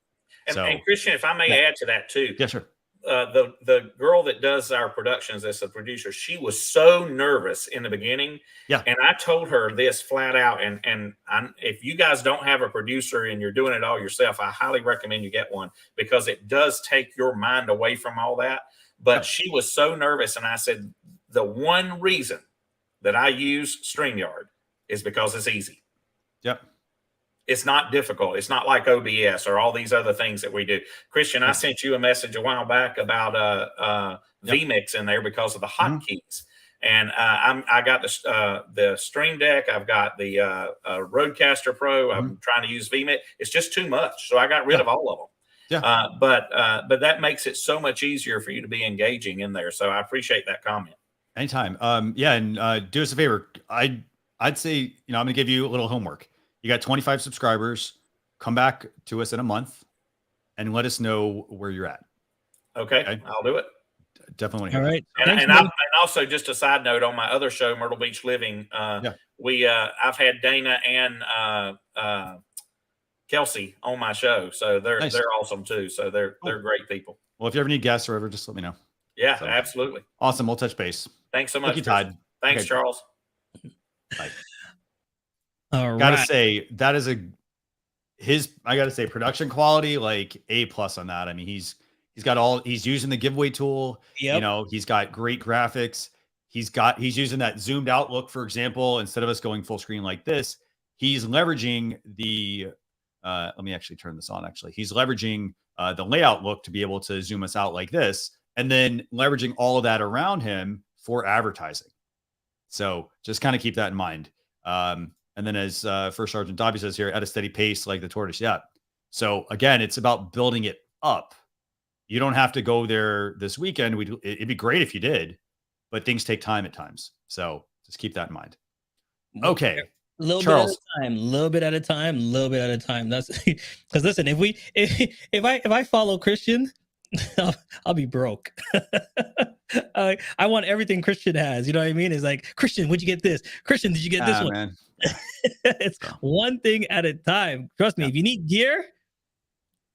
And Christian, if I may add to that too. Yeah, sure. The girl that does our productions as a producer, she was so nervous in the beginning. Yeah. And I told her this flat out. And if you guys don't have a producer and you're doing it all yourself, I highly recommend you get one because it does take your mind away from all that. But she was so nervous. And I said, the one reason that I use StreamYard is because it's easy. Yep. It's not difficult. It's not like OBS or all these other things that we do. Christian, I sent you a message a while back about vMix in there because of the hotkeys. And I got the Stream Deck. I've got the Rodecaster Pro. I'm trying to use vMix. It's just too much. So I got rid of all of them. Yeah. But that makes it so much easier for you to be engaging in there. So I appreciate that comment. Anytime. And do us a favor. I'd say, I'm going to give you a little homework. You got 25 subscribers. Come back to us in a month and let us know where you're at. Okay. I'll do it. Definitely. All right. And also just a side note on my other show, Myrtle Beach Living, I've had Dana and Kelsey on my show. So they're awesome too. So they're great people. Well, if you ever need guests or ever, just let me know. Yeah, absolutely. Awesome. We'll touch base. Thanks so much. Thank you, Todd. Thanks, Charles. Bye. All gotta right. say that is I gotta say production quality, A+ on that. He's using the giveaway tool. Yep. He's got great graphics. He's using that zoomed out look, for example, instead of us going full screen like this, he's leveraging the, let me actually turn this on. He's leveraging the layout look to be able to zoom us out like this, and then leveraging all of that around him for advertising. So just kind of keep that in mind. And then as First Sergeant Dobby says here, at a steady pace like the tortoise. Yeah. So again, it's about building it up. You don't have to go there this weekend. It'd be great if you did, but things take time at times. So just keep that in mind. Okay. little Charles. bit at a time, little bit at a time, little bit at a time. That's because listen, if I follow Christian, I'll be broke. I want everything Christian has. You know what I mean? It's like, Christian, would you get this? Christian, did you get this one? Man. It's one thing at a time. Trust me. If you need gear,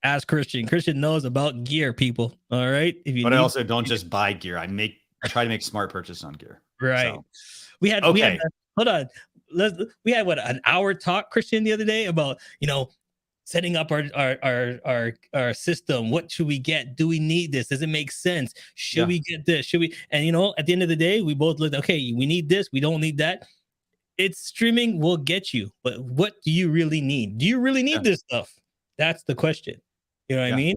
ask Christian. Christian knows about gear, people. All right. But I also don't just buy gear. I try to make smart purchases on gear. Right. So. We had hold on. We had an hour talk, Christian, the other day about, setting up our system. What should we get? Do we need this? Does it make sense? Should we get this? Should we? And at the end of the day, we both looked, okay, we need this, we don't need that. It's streaming will get you, but what do you really need? Do you really need this stuff? That's the question. You know what I mean?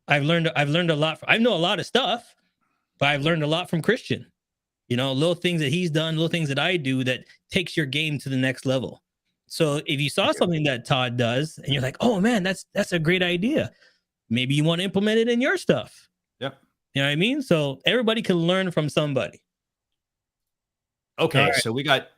I've learned a lot. I know a lot of stuff, but I've learned a lot from Christian. Little things that he's done, little things that I do that takes your game to the next level. So if you saw something that Todd does and you're like, oh man, that's a great idea. Maybe you want to implement it in your stuff. Yep. You know what I mean? So everybody can learn from somebody. Okay. Right. So we got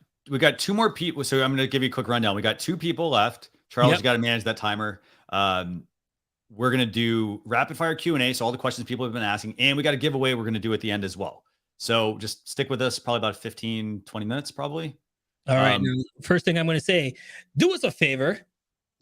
2 more people. So I'm going to give you a quick rundown. We got 2 people left. Charles, you got to manage that timer. We're going to do rapid fire Q&A. So all the questions people have been asking, and we got a giveaway we're going to do at the end as well. So just stick with us probably about 15, 20 minutes, probably. All right. Now, first thing I'm going to say, do us a favor,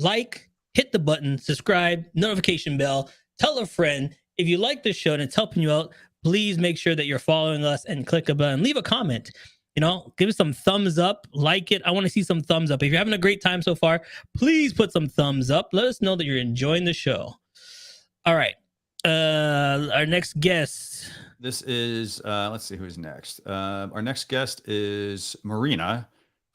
hit the button, subscribe, notification bell, tell a friend. If you like this show and it's helping you out, please make sure that you're following us and click a button, leave a comment, give us some thumbs up, like it. I want to see some thumbs up. If you're having a great time so far, please put some thumbs up. Let us know that you're enjoying the show. All right. Our next guest. This is, let's see who's next. Our next guest is Marina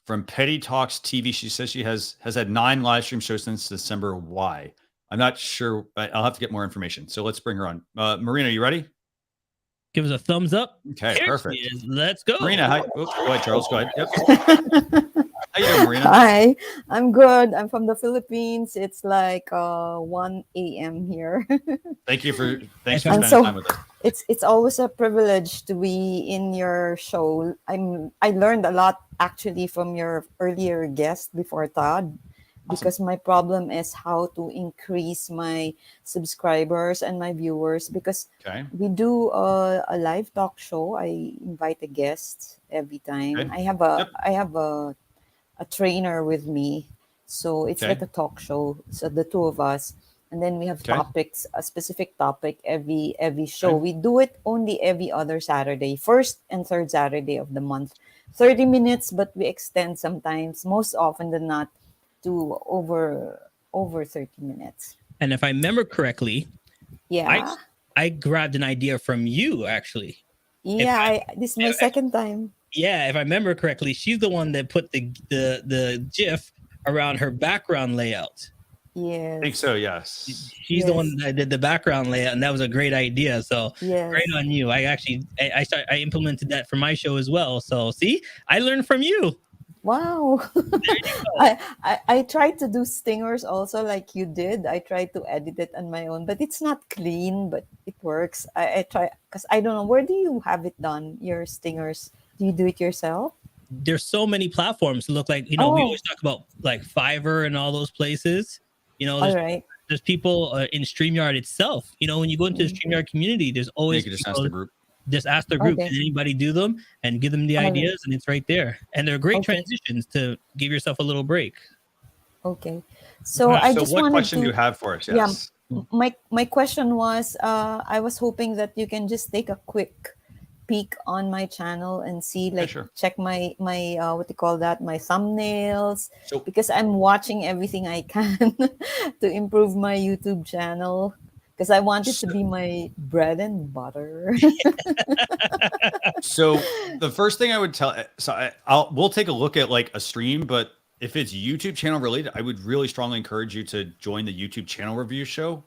from Petty Talks TV. She says she has had 9 live stream shows since December. Why? I'm not sure. I'll have to get more information. So let's bring her on. Marina, you ready? Give us a thumbs up. Okay, Here perfect. Let's go. Marina, hi. Oops, go ahead, Charles. Go ahead. Yep. How you doing, Marina? Hi, I'm good. I'm from the Philippines. It's like 1 a.m. here. Thanks for spending time with us. It's always a privilege to be in your show. I learned a lot actually from your earlier guest before Todd, because my problem is how to increase my subscribers and my viewers, because we do a live talk show. I invite a guest every time. I have a trainer with me, so it's like a talk show. So the 2 of us, and then we have topics, a specific topic every show. We do it only every other Saturday, first and third Saturday of the month, 30 minutes, but we extend sometimes, most often than not, to over 30 minutes. And if I remember correctly, I grabbed an idea from you actually. Yeah, this is my second time. Yeah, if I remember correctly, she's the one that put the GIF around her background layout. Yeah, I think so. Yes, she's the one that did the background layout, and that was a great idea. So great on you. I implemented that for my show as well. So see, I learned from you. Wow. I tried to do stingers also like you did. I tried to edit it on my own, but it's not clean, but it works. I try, because I don't know, where do you have it done, your stingers? Do you do it yourself? There's so many platforms to look like, we always talk about like Fiverr and all those places. There's people in StreamYard itself. When you go into the StreamYard community, there's always just ask the group. Just ask the group, can anybody do them, and give them the ideas, and it's right there. And they're great transitions to give yourself a little break. Okay. So I just what question do you have for us? Yes. Yeah, my question was, I was hoping that you can just take a quick peek on my channel and see, check my what do you call that, my thumbnails, because I'm watching everything I can to improve my YouTube channel, because I want it to be my bread and butter. So the first thing I would tell, we'll take a look at like a stream, but if it's YouTube channel related, I would really strongly encourage you to join the YouTube channel review show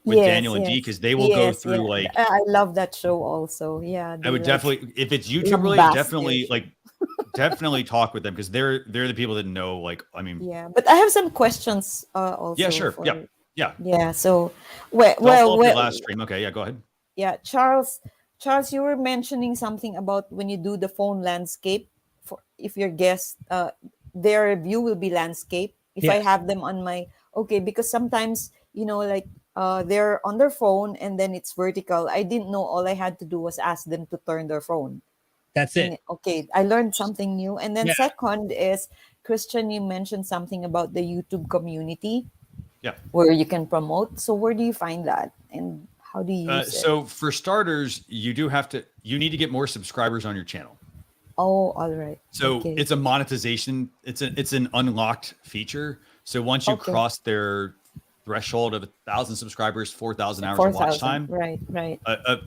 with Daniel and Dee, because they will go through like. I love that show also. Yeah, I would definitely, if it's YouTube related, definitely talk with them, because they're the people that know. Like, I mean, but I have some questions also. Yeah, sure. Yeah. So, last stream. Okay, go ahead. Yeah, Charles, you were mentioning something about when you do the phone landscape, for if your guest, their view will be landscape if I have them on my because sometimes like they're on their phone and then it's vertical. I didn't know. All I had to do was ask them to turn their phone. That's it. Okay, I learned something new. And then second is, Christian, you mentioned something about the YouTube community. Yeah. Where you can promote. So where do you find that? And how do you use it? So for starters, you need to get more subscribers on your channel. Oh, all right. So it's a monetization. It's an unlocked feature. So once you cross their threshold of 1,000 subscribers, 4,000 hours of watch time. Right.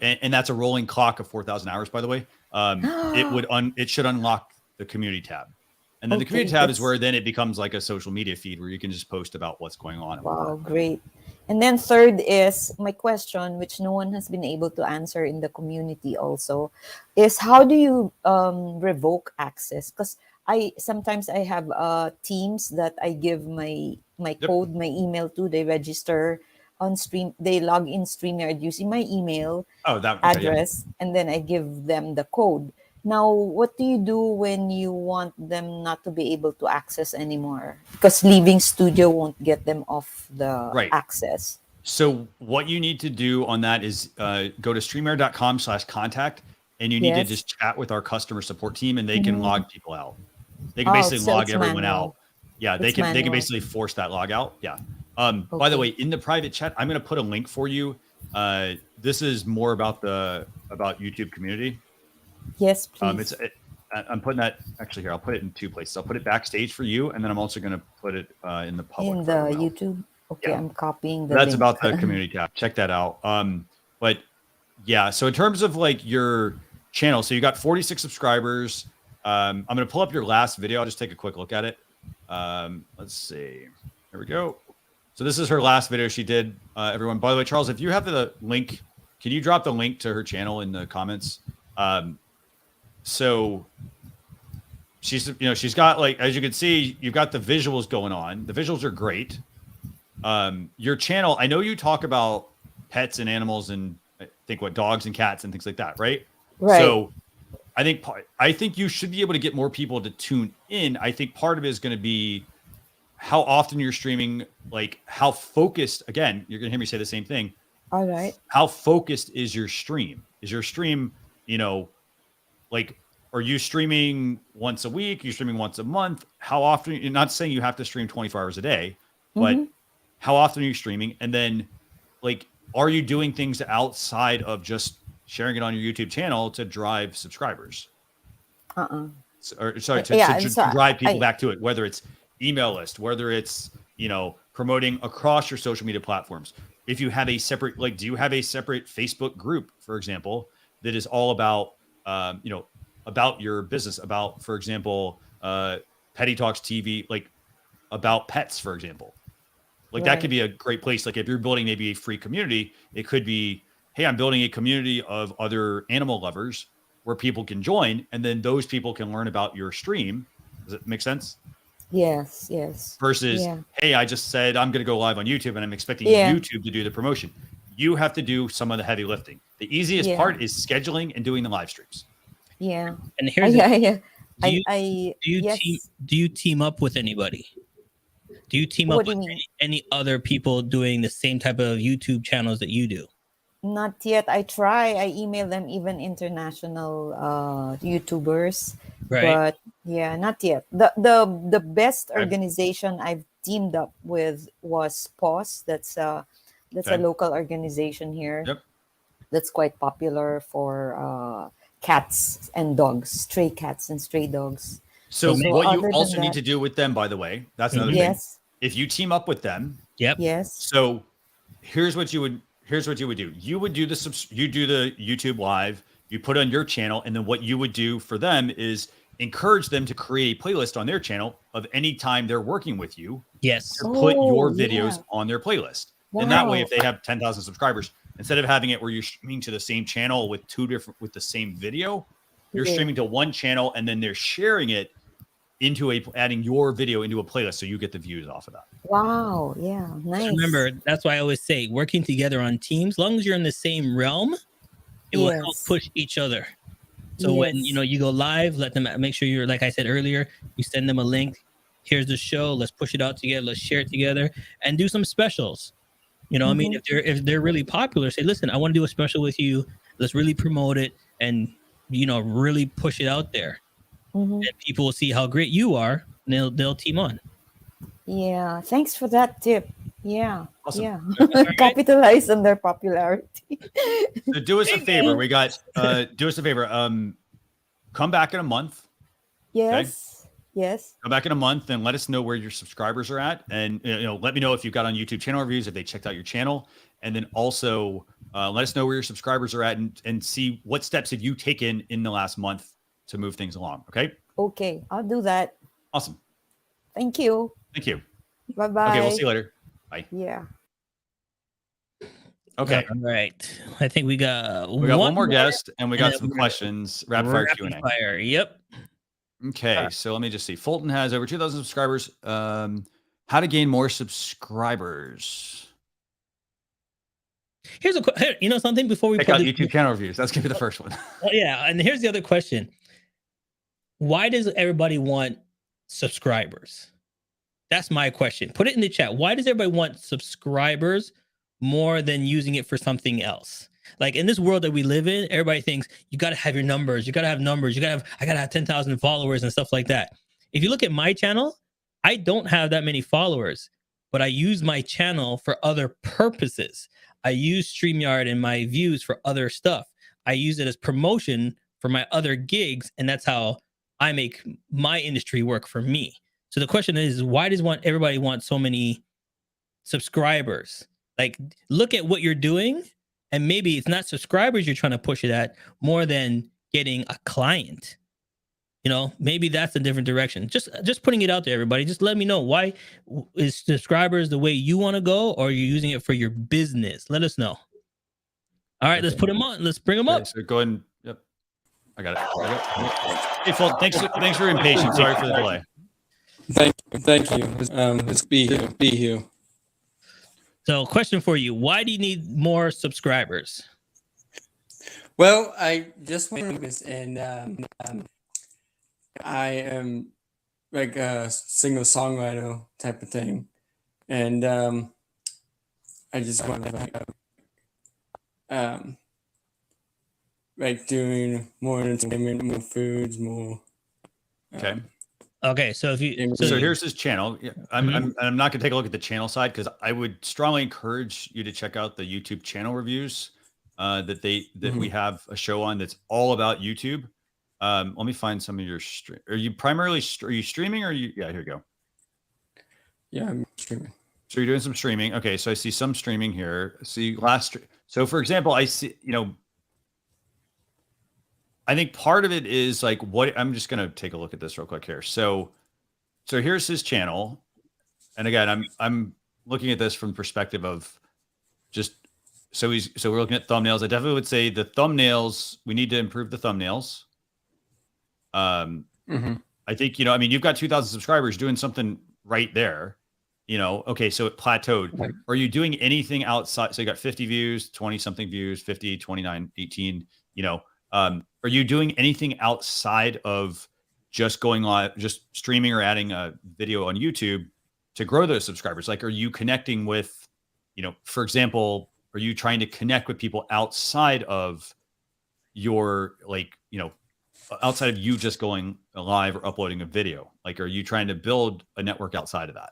And that's a rolling clock of 4,000 hours, by the way. It should unlock the community tab. And then the community tab is where then it becomes like a social media feed where you can just post about what's going on. Wow, great. And then third is my question, which no one has been able to answer in the community also, is how do you revoke access? Because sometimes I have teams that I give my code, my email to. They register on Stream. They log in StreamYard using my email address, and then I give them the code. Now, what do you do when you want them not to be able to access anymore? Because leaving studio won't get them off the access. So what you need to do on that is go to StreamYard.com/contact, and you need to just chat with our customer support team, and they can log people out. They can basically log everyone out. Yeah, they can basically force that log out. Yeah. By the way, in the private chat, I'm going to put a link for you. This is more about YouTube community. Yes, please. I'm putting that actually here. I'll put it in two places. I'll put it backstage for you, and then I'm also going to put it in the public. In the YouTube. Okay, I'm copying That's link. About the community tab. Check that out. But yeah, so in terms of like your channel, so you got 46 subscribers. I'm going to pull up your last video. I'll just take a quick look at it. Let's see. Here we go. So this is her last video she did. Everyone, by the way, Charles, if you have the link, can you drop the link to her channel in the comments? So she's got, like, as you can see, you've got the visuals going on. The visuals are great. Your channel, I know you talk about pets and animals and I think dogs and cats and things like that, right? Right. So I think you should be able to get more people to tune in. I think part of it is going to be how often you're streaming, like how focused, again, you're going to hear me say the same thing. All right. How focused is your stream? Is your stream, like, are you streaming once a week? Are you streaming once a month? How often? You're not saying you have to stream 24 hours a day, but how often are you streaming? And then, like, are you doing things outside of just sharing it on your YouTube channel to drive subscribers? To drive people back to it, whether it's email list, whether it's, promoting across your social media platforms. If you have a separate, like, do you have a separate Facebook group, for example, that is all about, about your business, about, for example, Petty Talks TV, like about pets, for example, like that could be a great place. Like if you're building maybe a free community, it could be, hey, I'm building a community of other animal lovers where people can join, and then those people can learn about your stream. Does it make sense? Yes. Versus, hey, I just said I'm going to go live on YouTube and I'm expecting YouTube to do the promotion. You have to do some of the heavy lifting. The easiest part is scheduling and doing the live streams. Yeah. And here's do you team up with anybody? Do you team up with any other people doing the same type of YouTube channels that you do? Not yet. I try. I email them, even international YouTubers. Right. But yeah, not yet. The best organization I've teamed up with was PAWS. That's a local organization here. Yep. That's quite popular for cats and dogs, stray cats and stray dogs. So what you also need to do with them, by the way, that's another thing. If you team up with them, Yes. So here's what you would do. You would do the YouTube live, you put on your channel, and then what you would do for them is encourage them to create a playlist on their channel of any time they're working with you. Yes. To put your videos on their playlist. Wow. And that way, if they have 10,000 subscribers, instead of having it where you're streaming to the same channel with with the same video, you're streaming to one channel and then they're sharing it into adding your video into a playlist, so you get the views off of that. Wow. Yeah. Nice. Remember, that's why I always say working together on teams, as long as you're in the same realm, it will help push each other. So when you go live, let them make sure you're, like I said earlier, you send them a link, Here's the show. Let's push it out together. Let's share it together and do some specials. You know, I mean, if they're really popular, say, listen, I want to do a special with you. Let's really promote it and, you know, really push it out there. And people will see how great you are, and they'll team on. Yeah, thanks for that tip. Yeah, Awesome. yeah. Right. Capitalize on their popularity. So do us a favor. We got do us a favor. Come back in a month. Yes. Okay? Yes. Come back in a month and let us know where your subscribers are at, and you know, let me know if you've got on YouTube channel reviews, if they checked out your channel, and then also let us know where your subscribers are at, and see what steps have you taken in the last month to move things along. Okay. Okay, I'll do that. Awesome. Thank you. Thank you. Bye-bye. Okay, we'll see you later. Bye. Yeah. Okay. All right. I think we got one more guest, and we got some questions. Rapid fire Q&A. Fire. Yep. Okay, so let me just see. Fulton has over 2,000 subscribers. How to gain more subscribers? Here's you know something before we check out YouTube channel reviews. That's gonna be the first one. Yeah, and here's the other question. Why does everybody want subscribers? That's my question. Put it in the chat. Why does everybody want subscribers more than using it for something else? Like in this world that we live in, everybody thinks you got to have your numbers. You got to have numbers. I got to have 10,000 followers and stuff like that. If you look at my channel, I don't have that many followers, but I use my channel for other purposes. I use StreamYard and my views for other stuff. I use it as promotion for my other gigs, and that's how I make my industry work for me. So the question is, why does everybody want so many subscribers? Like, look at what you're doing, and maybe it's not subscribers you're trying to push it at more than getting a client. You know, maybe that's a different direction. Just putting it out there, everybody. Just let me know, why is subscribers the way you want to go, or are you using it for your business? Let us know. All right, let's put them on. Let's bring them up. So go ahead and, yep. I got it. Hey, Fulton, thanks for being patient. Sorry for the delay. Thank you. Let's be here. So, question for you: why do you need more subscribers? Well, I just want this, and I am like a single songwriter type of thing, and I just want to like doing more entertainment, more foods, more. Okay. Okay, so if you so here's his channel. I'm not gonna take a look at the channel side, because I would strongly encourage you to check out the YouTube channel reviews that we have a show on that's all about YouTube. Let me find some of your stream. Are you streaming, or yeah, here you go. Yeah, I'm streaming. So you're doing some streaming. Okay, so I see some streaming here. See so for example, I see, you know, I think part of it is like I'm just going to take a look at this real quick here. So here's his channel. And again, I'm looking at this from the perspective of just, so we're looking at thumbnails. I definitely would say the thumbnails, we need to improve the thumbnails. I think, you know, I mean, you've got 2,000 subscribers doing something right there, you know. Okay, so it plateaued. Right. Are you doing anything outside? So you got 50 views, 20 something views, 50, 29, 18, you know. Are you doing anything outside of just going live, just streaming or adding a video on YouTube to grow those subscribers? Like, are you connecting with, you know, for example, are you trying to connect with people outside of your, like, you know, outside of you just going live or uploading a video? Like, are you trying to build a network outside of that?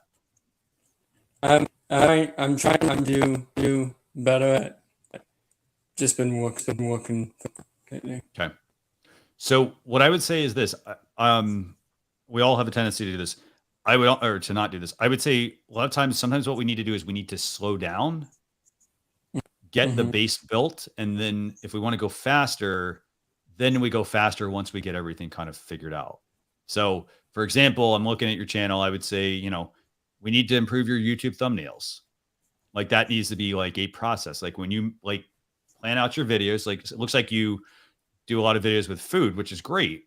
I'm trying to do better at just been working. Okay. So what I would say is this, we all have a tendency to do this. Or to not do this. I would say a lot of times, sometimes what we need to do is we need to slow down, get the base built. And then if we want to go faster, then we go faster once we get everything kind of figured out. So for example, I'm looking at your channel. I would say, you know, we need to improve your YouTube thumbnails. Like, that needs to be like a process. Like, when you like plan out your videos, like, it looks like you do a lot of videos with food, which is great.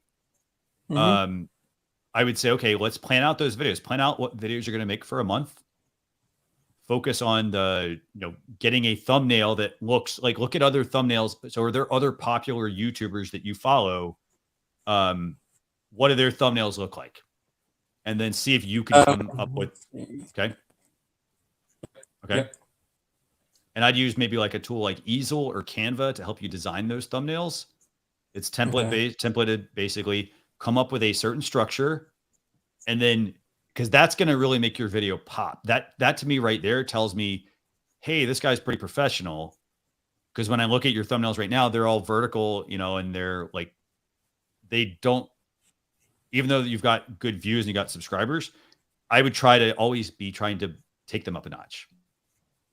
I would say, okay, let's plan out those videos. Plan out what videos you're going to make for a month. Focus on the, you know, getting a thumbnail that looks like, look at other thumbnails. So are there other popular YouTubers that you follow? What do their thumbnails look like? and then see if you can come up with. Okay. Yep. And I'd use maybe like a tool like Easel or Canva to help you design those thumbnails. It's templated, basically. Come up with a certain structure, and then because that's going to really make your video pop. That to me right there tells me, hey, this guy's pretty professional. Because when I look at your thumbnails right now, they're all vertical, and they're like, they don't, even though you've got good views and you got subscribers, I would try to always be trying to take them up a notch.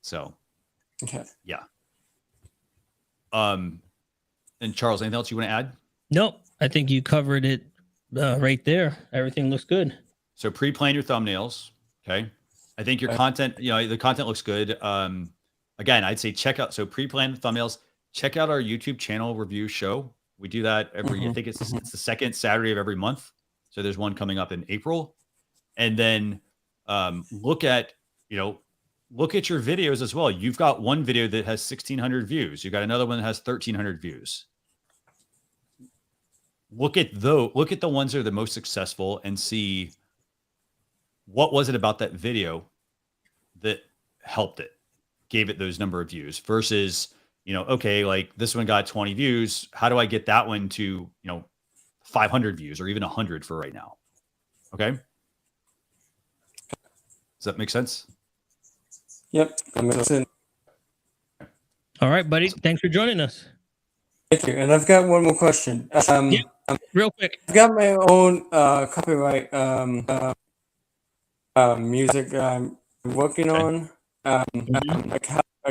So, yeah. And Charles, anything else you want to add? Nope. I think you covered it right there. Everything looks good. So pre-plan your thumbnails. Okay. I think your content, the content looks good. Again, I'd say check out, so pre-plan the thumbnails, check out our YouTube channel review show. We do that every, I think it's the second Saturday of every month. So there's one coming up in April. And then look at your videos as well. You've got one video that has 1,600 views. You got another one that has 1,300 views. Look at the ones that are the most successful and see what was it about that video that helped it, gave it those number of views versus, okay, like this one got 20 views. How do I get that one to, 500 views or even 100 for right now? Okay. Does that make sense? Yep. That makes sense. All right, buddy. Thanks for joining us. Thank you. And I've got one more question. Real quick. I've got my own copyright music I'm working on. I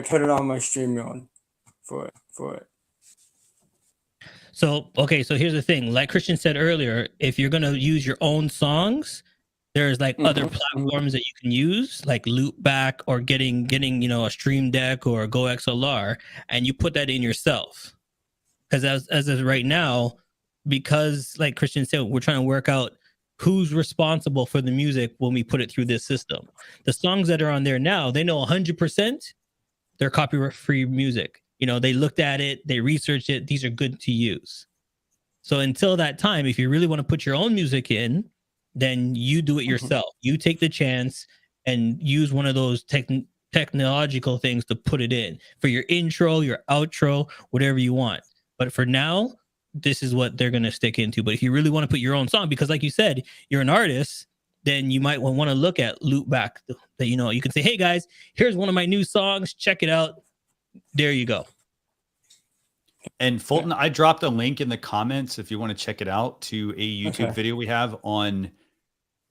cut it on my StreamYard for it. So here's the thing. Like Christian said earlier, if you're going to use your own songs, there's like other platforms that you can use, like Loopback or getting a Stream Deck or a Go XLR, and you put that in yourself. Because as of right now, because like Christian said, we're trying to work out who's responsible for the music when we put it through this system. The songs that are on there now, they know 100% they're copyright-free music. They looked at it, they researched it. These are good to use. So until that time, if you really want to put your own music in, then you do it yourself. You take the chance and use one of those technological things to put it in for your intro, your outro, whatever you want. But for now, this is what they're going to stick into. But if you really want to put your own song, because like you said, you're an artist, then you might want to look at Loopback. That you can say, hey guys, here's one of my new songs. Check it out. There you go. And Fulton, I dropped a link in the comments if you want to check it out to a YouTube video we have on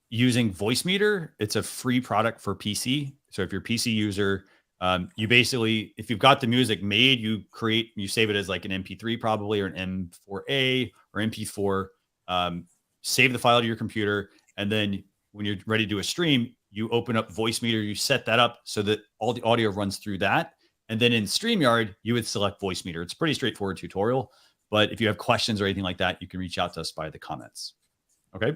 using Voicemeeter. It's a free product for PC. So if you're a PC user, you basically, if you've got the music made, you save it as like an MP3 probably, or an M4A or MP4, save the file to your computer. And then when you're ready to do a stream, you open up Voicemeeter, you set that up so that all the audio runs through that. And then in StreamYard, you would select Voicemeeter. It's a pretty straightforward tutorial, but if you have questions or anything like that, you can reach out to us by the comments. Okay.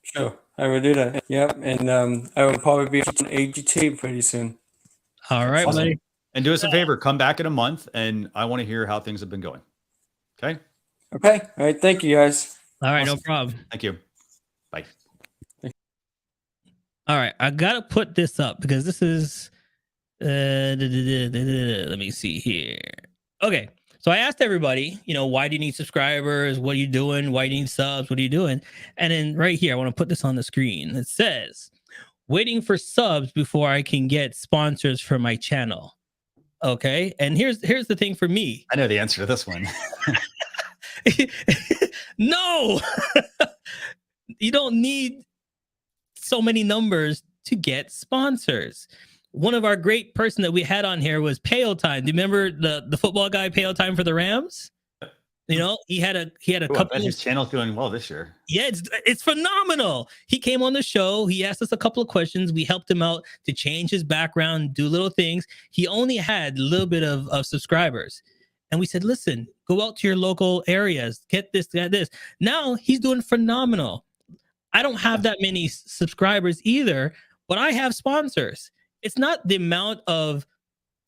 Sure. I will do that. Yep. And I will probably be on AGT pretty soon. All right, awesome. buddy. And do us a favor, come back in a month and I want to hear how things have been going. Okay. Okay. All right. Thank you guys. All right. No problem. Thank you. Bye. All right. I got to put this up because this is, let me see here. Okay. So I asked everybody, why do you need subscribers? What are you doing? Why do you need subs? What are you doing? And then right here, I want to put this on the screen. It says, waiting for subs before I can get sponsors for my channel. Okay. And here's the thing for me. I know the answer to this one. No, you don't need so many numbers to get sponsors. One of our great person that we had on here was Payo Time. Do you remember the football guy Payo Time for the Rams? He had a couple. His channel's doing well this year. Yeah, it's phenomenal. He came on the show. He asked us a couple of questions. We helped him out to change his background, do little things. He only had a little bit of subscribers. And we said, listen, go out to your local areas, get this, get this. Now he's doing phenomenal. I don't have that many subscribers either, but I have sponsors. It's not the amount of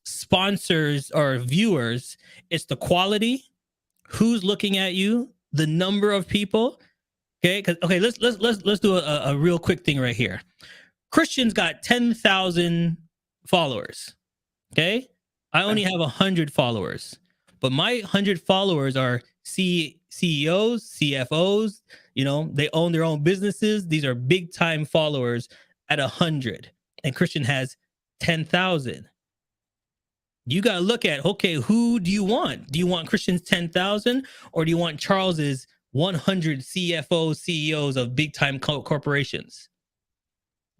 sponsors or viewers. It's the quality, who's looking at you, the number of people. Okay, let's do a real quick thing right here. Christian's got 10,000 followers. Okay, I only have 100 followers, but my 100 followers are CEOs, CFOs. You know, they own their own businesses. These are big time followers at 100, and Christian has 10,000. You got to look at, okay, who do you want? Do you want Christian's 10,000, or do you want Charles's 100 CFOs, CEOs of big time corporations?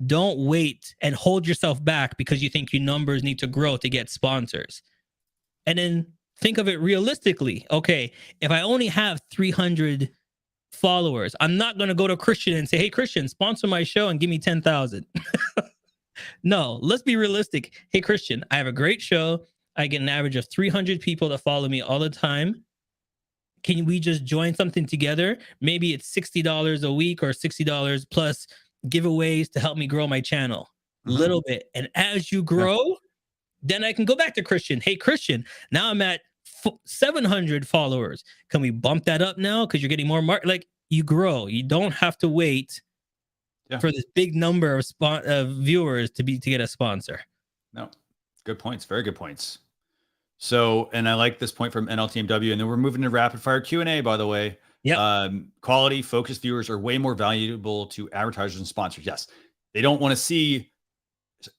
Don't wait and hold yourself back because you think your numbers need to grow to get sponsors. And then think of it realistically. Okay, if I only have 300 followers, I'm not going to go to Christian and say, hey, Christian, sponsor my show and give me 10,000. No, let's be realistic. Hey, Christian, I have a great show. I get an average of 300 people that follow me all the time. Can we just join something together? Maybe it's $60 a week or $60 plus giveaways to help me grow my channel a little bit. And as you grow, then I can go back to Christian. Hey, Christian, now I'm at 700 followers. Can we bump that up now? Because you're getting more like you grow. You don't have to wait for this big number of viewers to get a sponsor. No, good points. Very good points. So, and I like this point from NLTMW, and then we're moving to rapid fire Q&A, by the way. Yeah. Quality focused viewers are way more valuable to advertisers and sponsors. Yes. They don't want to see,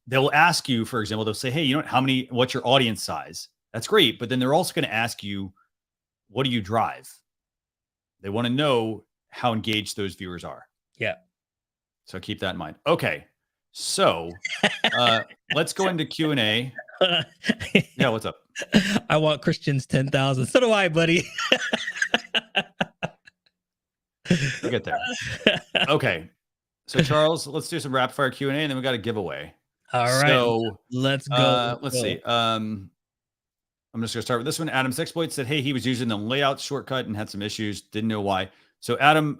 they'll ask you, for example, they'll say, hey, you know, what's your audience size? That's great. But then they're also going to ask you, what do you drive? They want to know how engaged those viewers are. Yeah. So keep that in mind. Okay. So let's go into Q&A. Yeah, what's up? I want Christian's 10,000. So do I, buddy. We'll get there. Okay. So Charles, let's do some rapid fire Q&A, and then we got a giveaway. All right. So let's go. Let's see. I'm just gonna start with this one. Adam's Exploit said, hey, he was using the layout shortcut and had some issues. Didn't know why. So Adam,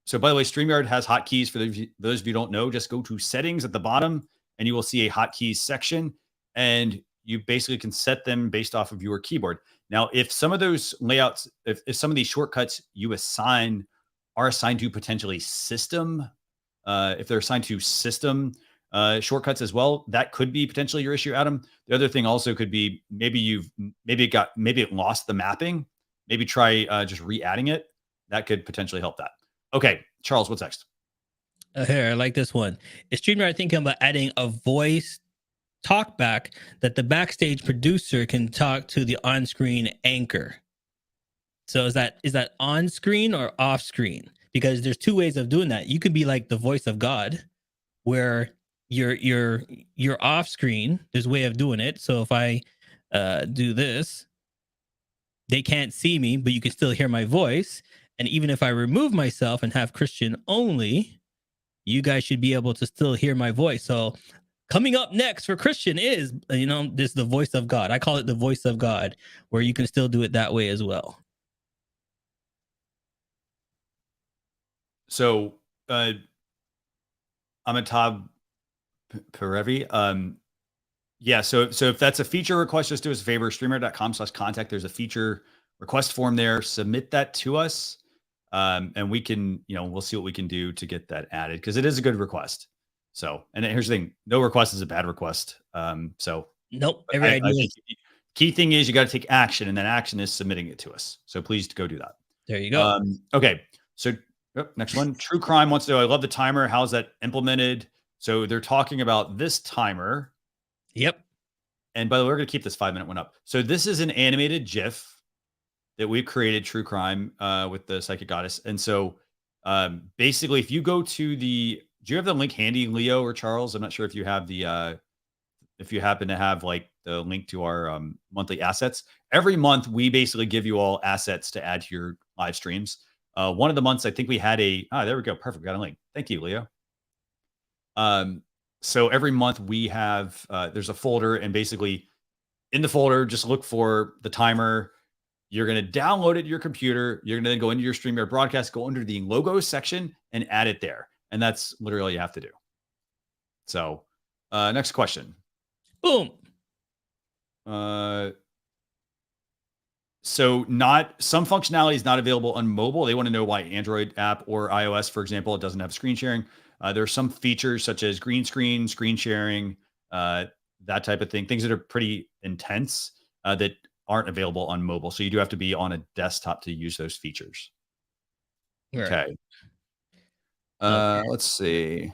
so by the way, StreamYard has hotkeys for those of you who don't know. Just go to settings at the bottom and you will see a hotkeys section, and you basically can set them based off of your keyboard. Now, if some of those layouts, if some of these shortcuts you assign are assigned to potentially system, if they're assigned to system shortcuts as well, that could be potentially your issue, Adam. The other thing also could be maybe it lost the mapping. Maybe try just re-adding it. That could potentially help that. Okay, Charles, what's next? Here, I like this one. Is StreamYard thinking about adding a voice talkback that the backstage producer can talk to the on-screen anchor? So is that on screen or off screen? Because there's two ways of doing that. You could be like the voice of God, where you're off screen. There's a way of doing it. So if I do this, they can't see me, but you can still hear my voice. And even if I remove myself and have Christian only, you guys should be able to still hear my voice. So coming up next for Christian is, this the voice of God. I call it the voice of God, where you can still do it that way as well. So Amitabh Parevi. Yeah, so if that's a feature request, just do us a favor, StreamYard.com/contact. There's a feature request form there. Submit that to us. And we can, we'll see what we can do to get that added, because it is a good request. So, and here's the thing, no request is a bad request. So nope. I think key thing is you got to take action, and that action is submitting it to us. So please go do that. There you go. Okay. So next one, True Crime wants to know, I love the timer. How's that implemented? So they're talking about this timer. Yep. And by the way, we're going to keep this 5-minute one up. So this is an animated GIF that we've created, True Crime, with the Psychic Goddess. And so basically, if you go to do you have the link handy, Leo or Charles? I'm not sure if you have if you happen to have like the link to our monthly assets. Every month, we basically give you all assets to add to your live streams. One of the months, I think we had there we go. Perfect. Got a link. Thank you, Leo. So every month we have, there's a folder, and basically in the folder, just look for the timer. You're going to download it to your computer. You're going to then go into your StreamYard broadcast, go under the logos section and add it there. And that's literally all you have to do. So next question. Boom. So some functionality is not available on mobile. They want to know why Android app or iOS, for example, it doesn't have screen sharing. There are some features such as green screen, screen sharing, that type of thing, things that are pretty intense that aren't available on mobile. So you do have to be on a desktop to use those features. Right. Okay. Let's see.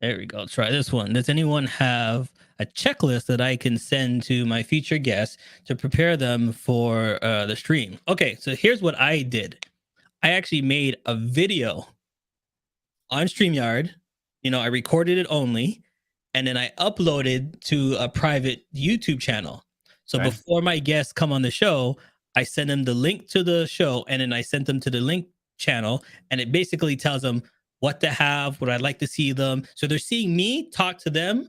There we go. Let's try this one. Does anyone have a checklist that I can send to my featured guests to prepare them for the stream? Okay, so here's what I did. I actually made a video on StreamYard. I recorded it only, and then I uploaded to a private YouTube channel. So before my guests come on the show, I send them the link to the show, and then I sent them to the link channel, and it basically tells them what to have, what I'd like to see them. So they're seeing me talk to them,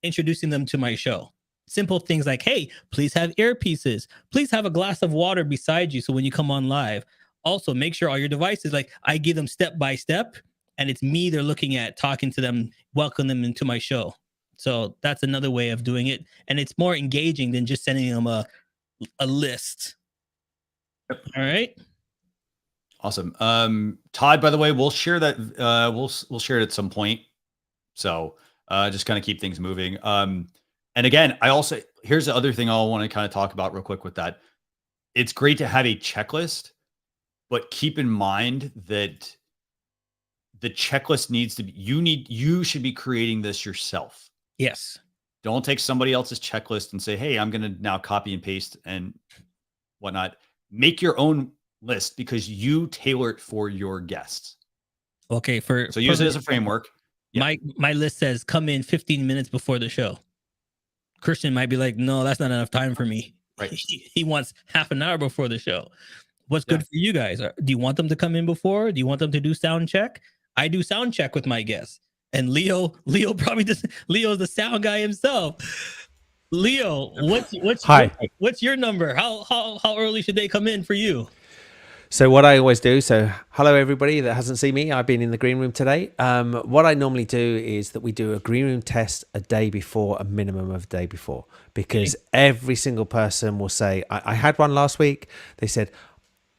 introducing them to my show. Simple things like, hey, please have earpieces. Please have a glass of water beside you so when you come on live. Also, make sure all your devices, like I give them step by step, and it's me they're looking at, talking to them, welcome them into my show. So that's another way of doing it. And it's more engaging than just sending them a list. Yep. All right. Awesome. Todd, by the way, we'll share that. We'll share it at some point. So just kind of keep things moving. And again, here's the other thing I want to kind of talk about real quick with that. It's great to have a checklist, but keep in mind that the checklist needs to be, you should be creating this yourself. Yes. Don't take somebody else's checklist and say, hey, I'm going to now copy and paste and whatnot. Make your own list because you tailor it for your guests. Okay. So use it as a framework. Yeah. My list says come in 15 minutes before the show. Christian might be like, no, that's not enough time for me. Right. He wants half an hour before the show. What's good for you guys? Do you want them to come in before? Do you want them to do sound check? I do sound check with my guests. And Leo probably does. Leo's the sound guy himself. Leo, what's your number? How early should they come in for you? So what I always do, hello everybody that hasn't seen me, I've been in the green room today. What I normally do is that we do a green room test a day before, a minimum of a day before, because every single person will say, I had one last week. They said,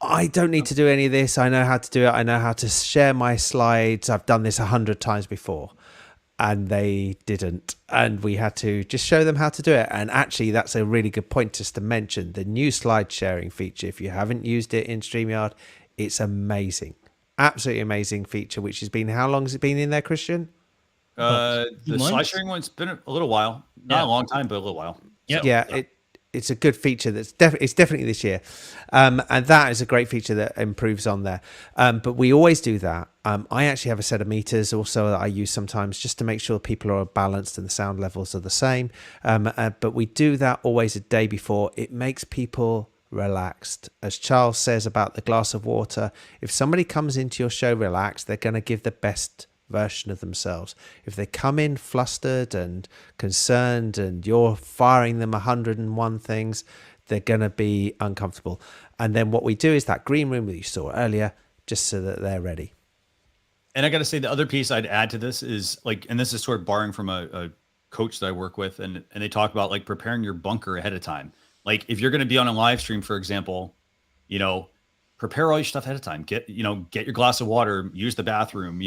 I don't need to do any of this. I know how to do it. I know how to share my slides. I've done this 100 times before. And they didn't. And we had to just show them how to do it. And actually, that's a really good point just to mention. The new slide sharing feature, if you haven't used it in StreamYard, it's amazing. Absolutely amazing feature, which has been, how long has it been in there, Christian? The slide sharing one's been a little while. Not a long time, but a little while. Yep. So, it's a good feature that's definitely this year. And that is a great feature that improves on there. But we always do that. I actually have a set of meters also that I use sometimes just to make sure people are balanced and the sound levels are the same. But we do that always a day before. It makes people relaxed. As Charles says about the glass of water, if somebody comes into your show relaxed, they're going to give the best version of themselves. If they come in flustered and concerned and you're firing them 101 things, they're going to be uncomfortable. And then what we do is that green room that you saw earlier, just so that they're ready. And I got to say, the other piece I'd add to this is like, and this is sort of borrowing from a coach that I work with, and they talk about like preparing your bunker ahead of time. Like if you're going to be on a live stream, for example, prepare all your stuff ahead of time. Get your glass of water, use the bathroom,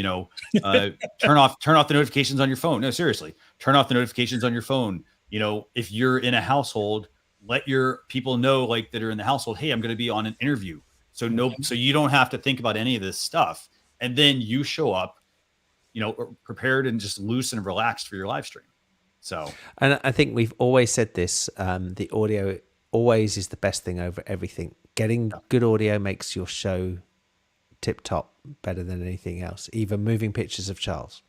turn off the notifications on your phone. No, seriously, turn off the notifications on your phone. If you're in a household, let your people know like that are in the household, hey, I'm going to be on an interview. So you don't have to think about any of this stuff. And then you show up, prepared and just loose and relaxed for your live stream. So, and I think we've always said this, the audio always is the best thing over everything. Getting good audio makes your show tip top, better than anything else, even moving pictures of Charles.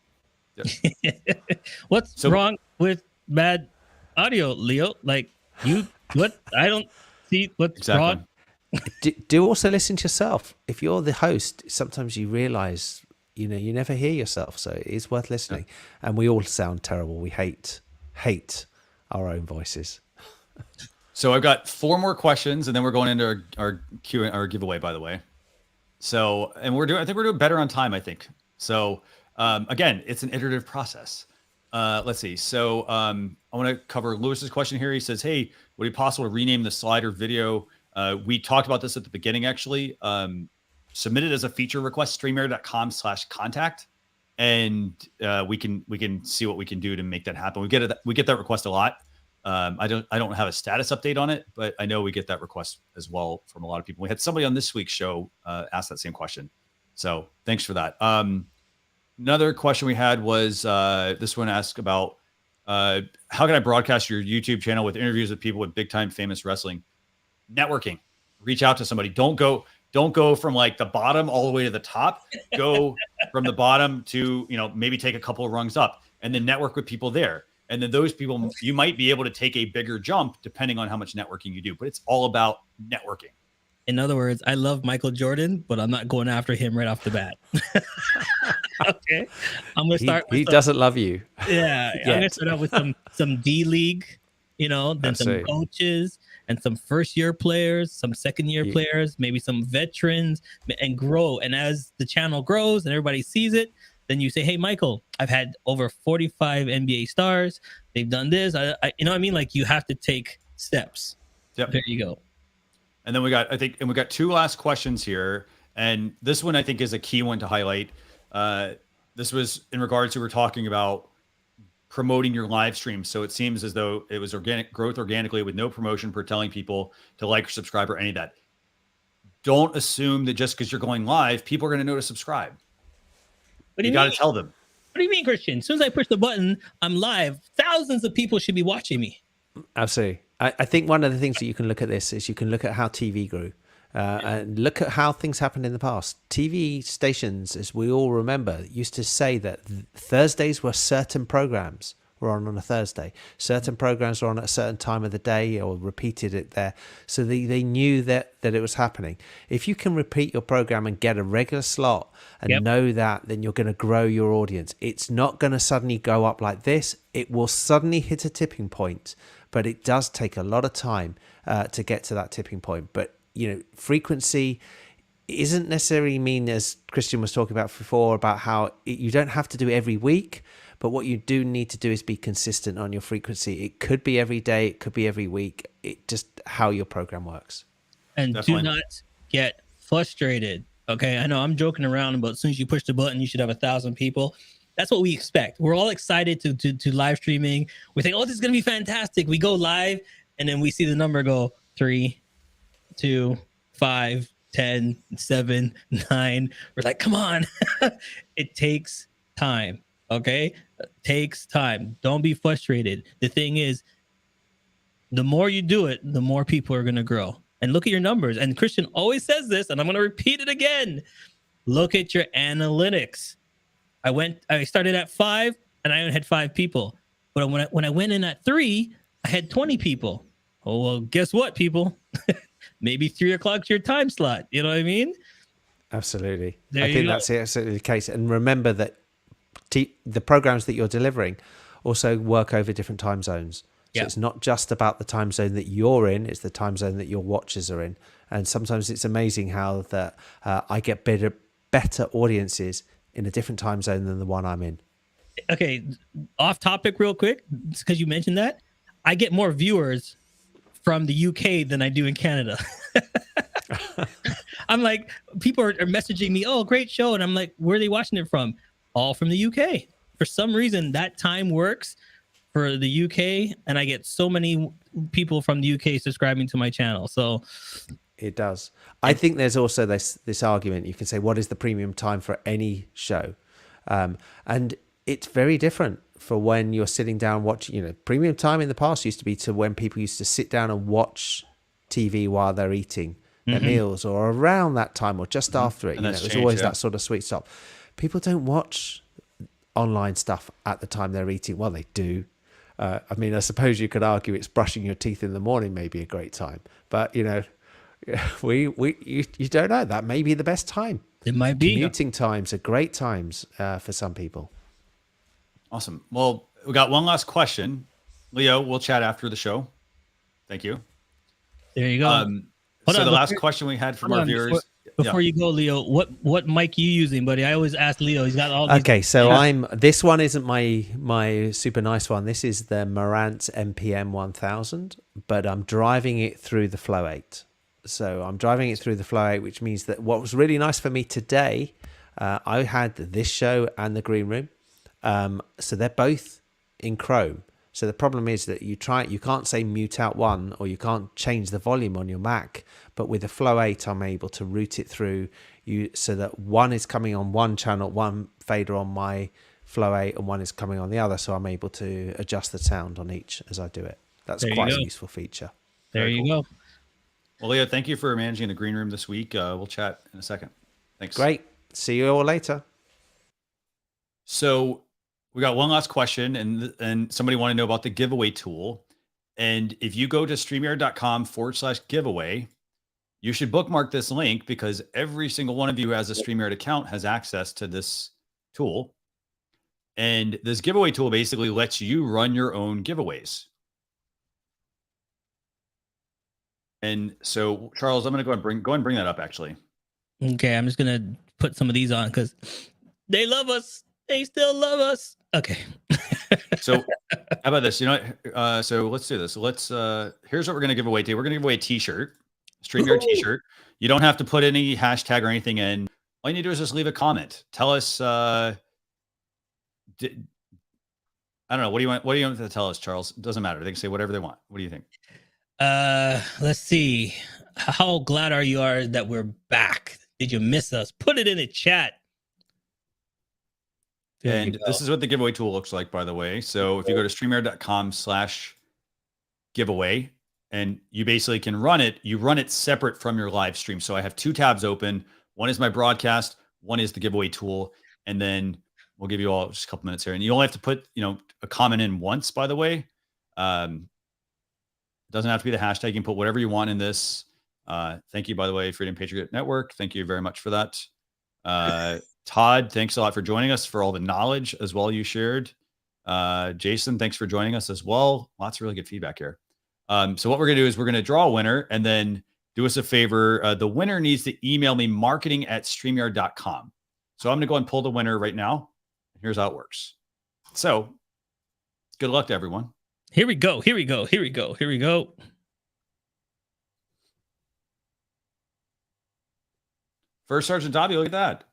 What's wrong with bad audio, Leo? Like what? I don't see what's wrong. Do also listen to yourself. If you're the host, sometimes you realize, you never hear yourself. So it is worth listening. And we all sound terrible. We hate our own voices. So I've got 4 more questions, and then we're going into our giveaway, by the way. So, and I think we're doing better on time, I think. So, again, it's an iterative process. Let's see. So, I want to cover Lewis's question here. He says, "Hey, would it be possible to rename the slider video We talked about this at the beginning, actually. Submit it as a feature request, StreamYard.com/contact. And we can see what we can do to make that happen. We get that request a lot. I don't have a status update on it, but I know we get that request as well from a lot of people. We had somebody on this week's show ask that same question. So thanks for that. Another question we had was this one asked about how can I broadcast your YouTube channel with interviews with people with big time famous wrestling? Networking. Reach out to somebody. Don't go from like the bottom all the way to the top. Go from the bottom to, maybe take a couple of rungs up and then network with people there. And then those people, you might be able to take a bigger jump depending on how much networking you do, but it's all about networking. In other words, I love Michael Jordan, but I'm not going after him right off the bat. Okay. I'm going to start. He doesn't love you. Yeah. I'm going to start out with some D League, then some coaches and some first-year players, some second-year players, maybe some veterans, and grow. And as the channel grows and everybody sees it, then you say, hey, Michael, I've had over 45 NBA stars. They've done this. You know what I mean? Like, you have to take steps. Yep. There you go. And then we got two last questions here. And this one I think is a key one to highlight. This was in regards to, we're talking about promoting your live stream. So it seems as though it was organic growth organically with no promotion for telling people to like or subscribe or any of that. Don't assume that just because you're going live, people are going to know to subscribe. You got to tell them. What do you mean, Christian? As soon as I push the button, I'm live. Thousands of people should be watching me. Absolutely. I think one of the things that you can look at this is you can look at how TV grew and look at how things happened in the past. TV stations, as we all remember, used to say that Thursdays were certain programs were on a Thursday. Certain programs were on at a certain time of the day or repeated it there. So they knew that it was happening. If you can repeat your program and get a regular slot and know that, then you're going to grow your audience. It's not going to suddenly go up like this. It will suddenly hit a tipping point, but it does take a lot of time to get to that tipping point. But, frequency isn't necessarily mean, as Christian was talking about before, about how you don't have to do it every week. But what you do need to do is be consistent on your frequency. It could be every day. It could be every week. It just how your program works. And do not get frustrated. Okay. I know I'm joking around, but as soon as you push the button, you should have 1,000 people. That's what we expect. We're all excited to live streaming. We think, oh, this is going to be fantastic. We go live and then we see the number go 3, 2, 5, 10, 7, 9. We're like, come on. It takes time. Okay. It takes time. Don't be frustrated. The thing is, the more you do it, the more people are going to grow. And look at your numbers. And Christian always says this, and I'm going to repeat it again. Look at your analytics. I started at 5 and I only had 5 people. But when I went in at 3, I had 20 people. Oh, well, guess what, people? Maybe 3 o'clock's your time slot. You know what I mean? Absolutely. I think that's absolutely the case. And remember that the programs that you're delivering also work over different time zones. So it's not just about the time zone that you're in, it's the time zone that your watchers are in. And sometimes it's amazing how that I get better audiences in a different time zone than the one I'm in. Okay, off topic real quick, because you mentioned that. I get more viewers from the UK than I do in Canada. I'm like, people are messaging me, oh, great show. And I'm like, where are they watching it from? All from the UK. For some reason, that time works for the UK, and I get so many people from the UK subscribing to my channel. So it does. I think there's also this argument. You can say, what is the premium time for any show? And it's very different for when you're sitting down watching. Premium time in the past used to be to when people used to sit down and watch TV while they're eating their meals, or around that time, or just after it. It was always that sort of sweet stop. People don't watch online stuff at the time they're eating. Well, they do. I mean, I suppose you could argue it's brushing your teeth in the morning may be a great time, but you don't know. That may be the best time. It might be. Commuting times are great times for some people. Awesome. Well, we got one last question. Leo, we'll chat after the show. Thank you. There you go. So the last question we had from our viewers. Before you go, Leo, what mic you using, buddy? I always ask Leo. He's got all these. Okay, so this one isn't my super nice one. This is the Marantz MPM 1000, but I'm driving it through the Flow 8. So I'm driving it through the Flow 8, which means that what was really nice for me today, I had this show and the green room. So they're both in Chrome. So the problem is that you can't say mute out one, or you can't change the volume on your Mac. But with the Flow 8, I'm able to route it through so that one is coming on one channel, one fader on my Flow 8, and one is coming on the other. So I'm able to adjust the sound on each as I do it. That's quite a useful feature. There you go. Well, Leo, thank you for managing the green room this week. We'll chat in a second. Thanks. Great. See you all later. So we got one last question, and somebody wanted to know about the giveaway tool. And if you go to StreamYard.com/giveaway, you should bookmark this link, because every single one of you who has a StreamYard account has access to this tool. And this giveaway tool basically lets you run your own giveaways. And so, Charles, I'm going to go and bring that up, actually. Okay, I'm just going to put some of these on because they love us. They still love us. Okay. So how about this? You know what? So let's do this. Here's what we're going to give away today. We're going to give away a t-shirt, StreamYard t-shirt. You don't have to put any hashtag or anything in. All you need to do is just leave a comment. Tell us, I don't know. What do you want to tell us, Charles? It doesn't matter. They can say whatever they want. What do you think? Let's see. How glad are you that we're back? Did you miss us? Put it in the chat. And this is what the giveaway tool looks like, by the way. So if you go to StreamYard.com/giveaway, and you basically can run it, you run it separate from your live stream. So I have two tabs open. One is my broadcast, one is the giveaway tool. And then we'll give you all just a couple minutes here. And you only have to put, a comment in once, by the way. It doesn't have to be the hashtag. You can put whatever you want in this. Thank you, by the way, Freedom Patriot Network. Thank you very much for that. Todd, thanks a lot for joining us, for all the knowledge as well you shared. Jason, thanks for joining us as well. Lots of really good feedback here. So what we're going to do is we're going to draw a winner, and then do us a favor. The winner needs to email me marketing@streamyard.com. So I'm going to go and pull the winner right now. Here's how it works. So good luck to everyone. Here we go. Here we go. Here we go. Here we go. First Sergeant Dobby, look at that.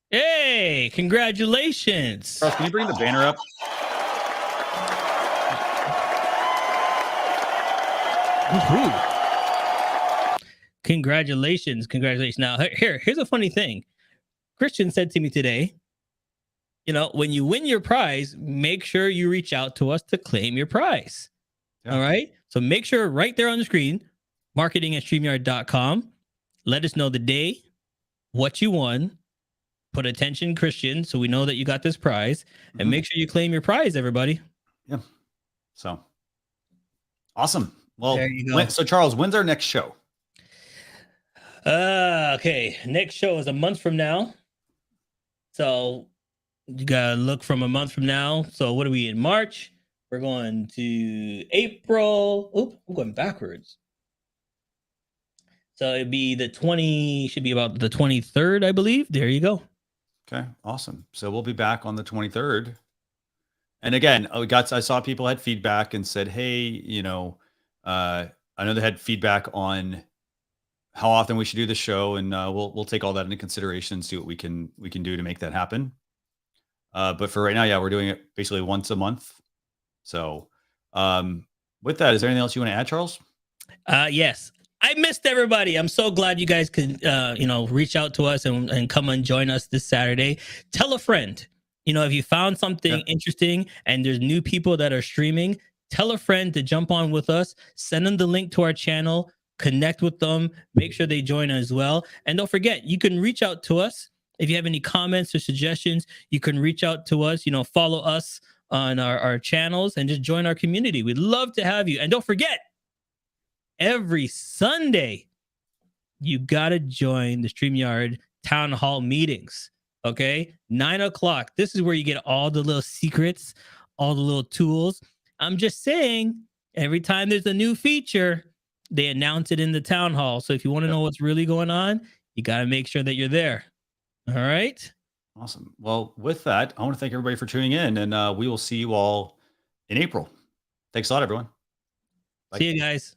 Hey, congratulations. Charles, can you bring the banner up? Congratulations. Congratulations. Now, here's a funny thing. Christian said to me today, when you win your prize, make sure you reach out to us to claim your prize. Yeah. All right. So make sure right there on the screen, marketing@streamyard.com. Let us know the day, what you won. Put attention, Christian, so we know that you got this prize, and make sure you claim your prize, everybody. Yeah. So awesome. Well, there you go. So Charles, when's our next show? Okay. Next show is a month from now. So you gotta look from a month from now. So what are we in March? We're going to April. Oop, I'm going backwards. So it'd be should be about the 23rd, I believe. There you go. Okay, awesome. So we'll be back on the 23rd. And again, I saw people had feedback and said, hey, I know they had feedback on how often we should do the show, and we'll take all that into consideration, see what we can do to make that happen. But for right now, yeah, we're doing it basically once a month. So with that, is there anything else you want to add, Charles? Yes. I missed everybody. I'm so glad you guys could, reach out to us and come and join us this Saturday. Tell a friend. If you found something interesting and there's new people that are streaming, tell a friend to jump on with us. Send them the link to our channel. Connect with them. Make sure they join as well. And don't forget, you can reach out to us. If you have any comments or suggestions, you can reach out to us. Follow us on our channels and just join our community. We'd love to have you. And don't forget, every Sunday, you got to join the StreamYard town hall meetings. Okay. 9:00. This is where you get all the little secrets, all the little tools. I'm just saying, every time there's a new feature, they announce it in the town hall. So if you want to know what's really going on, you got to make sure that you're there. All right. Awesome. Well, with that, I want to thank everybody for tuning in, and we will see you all in April. Thanks a lot, everyone. Bye. See you guys.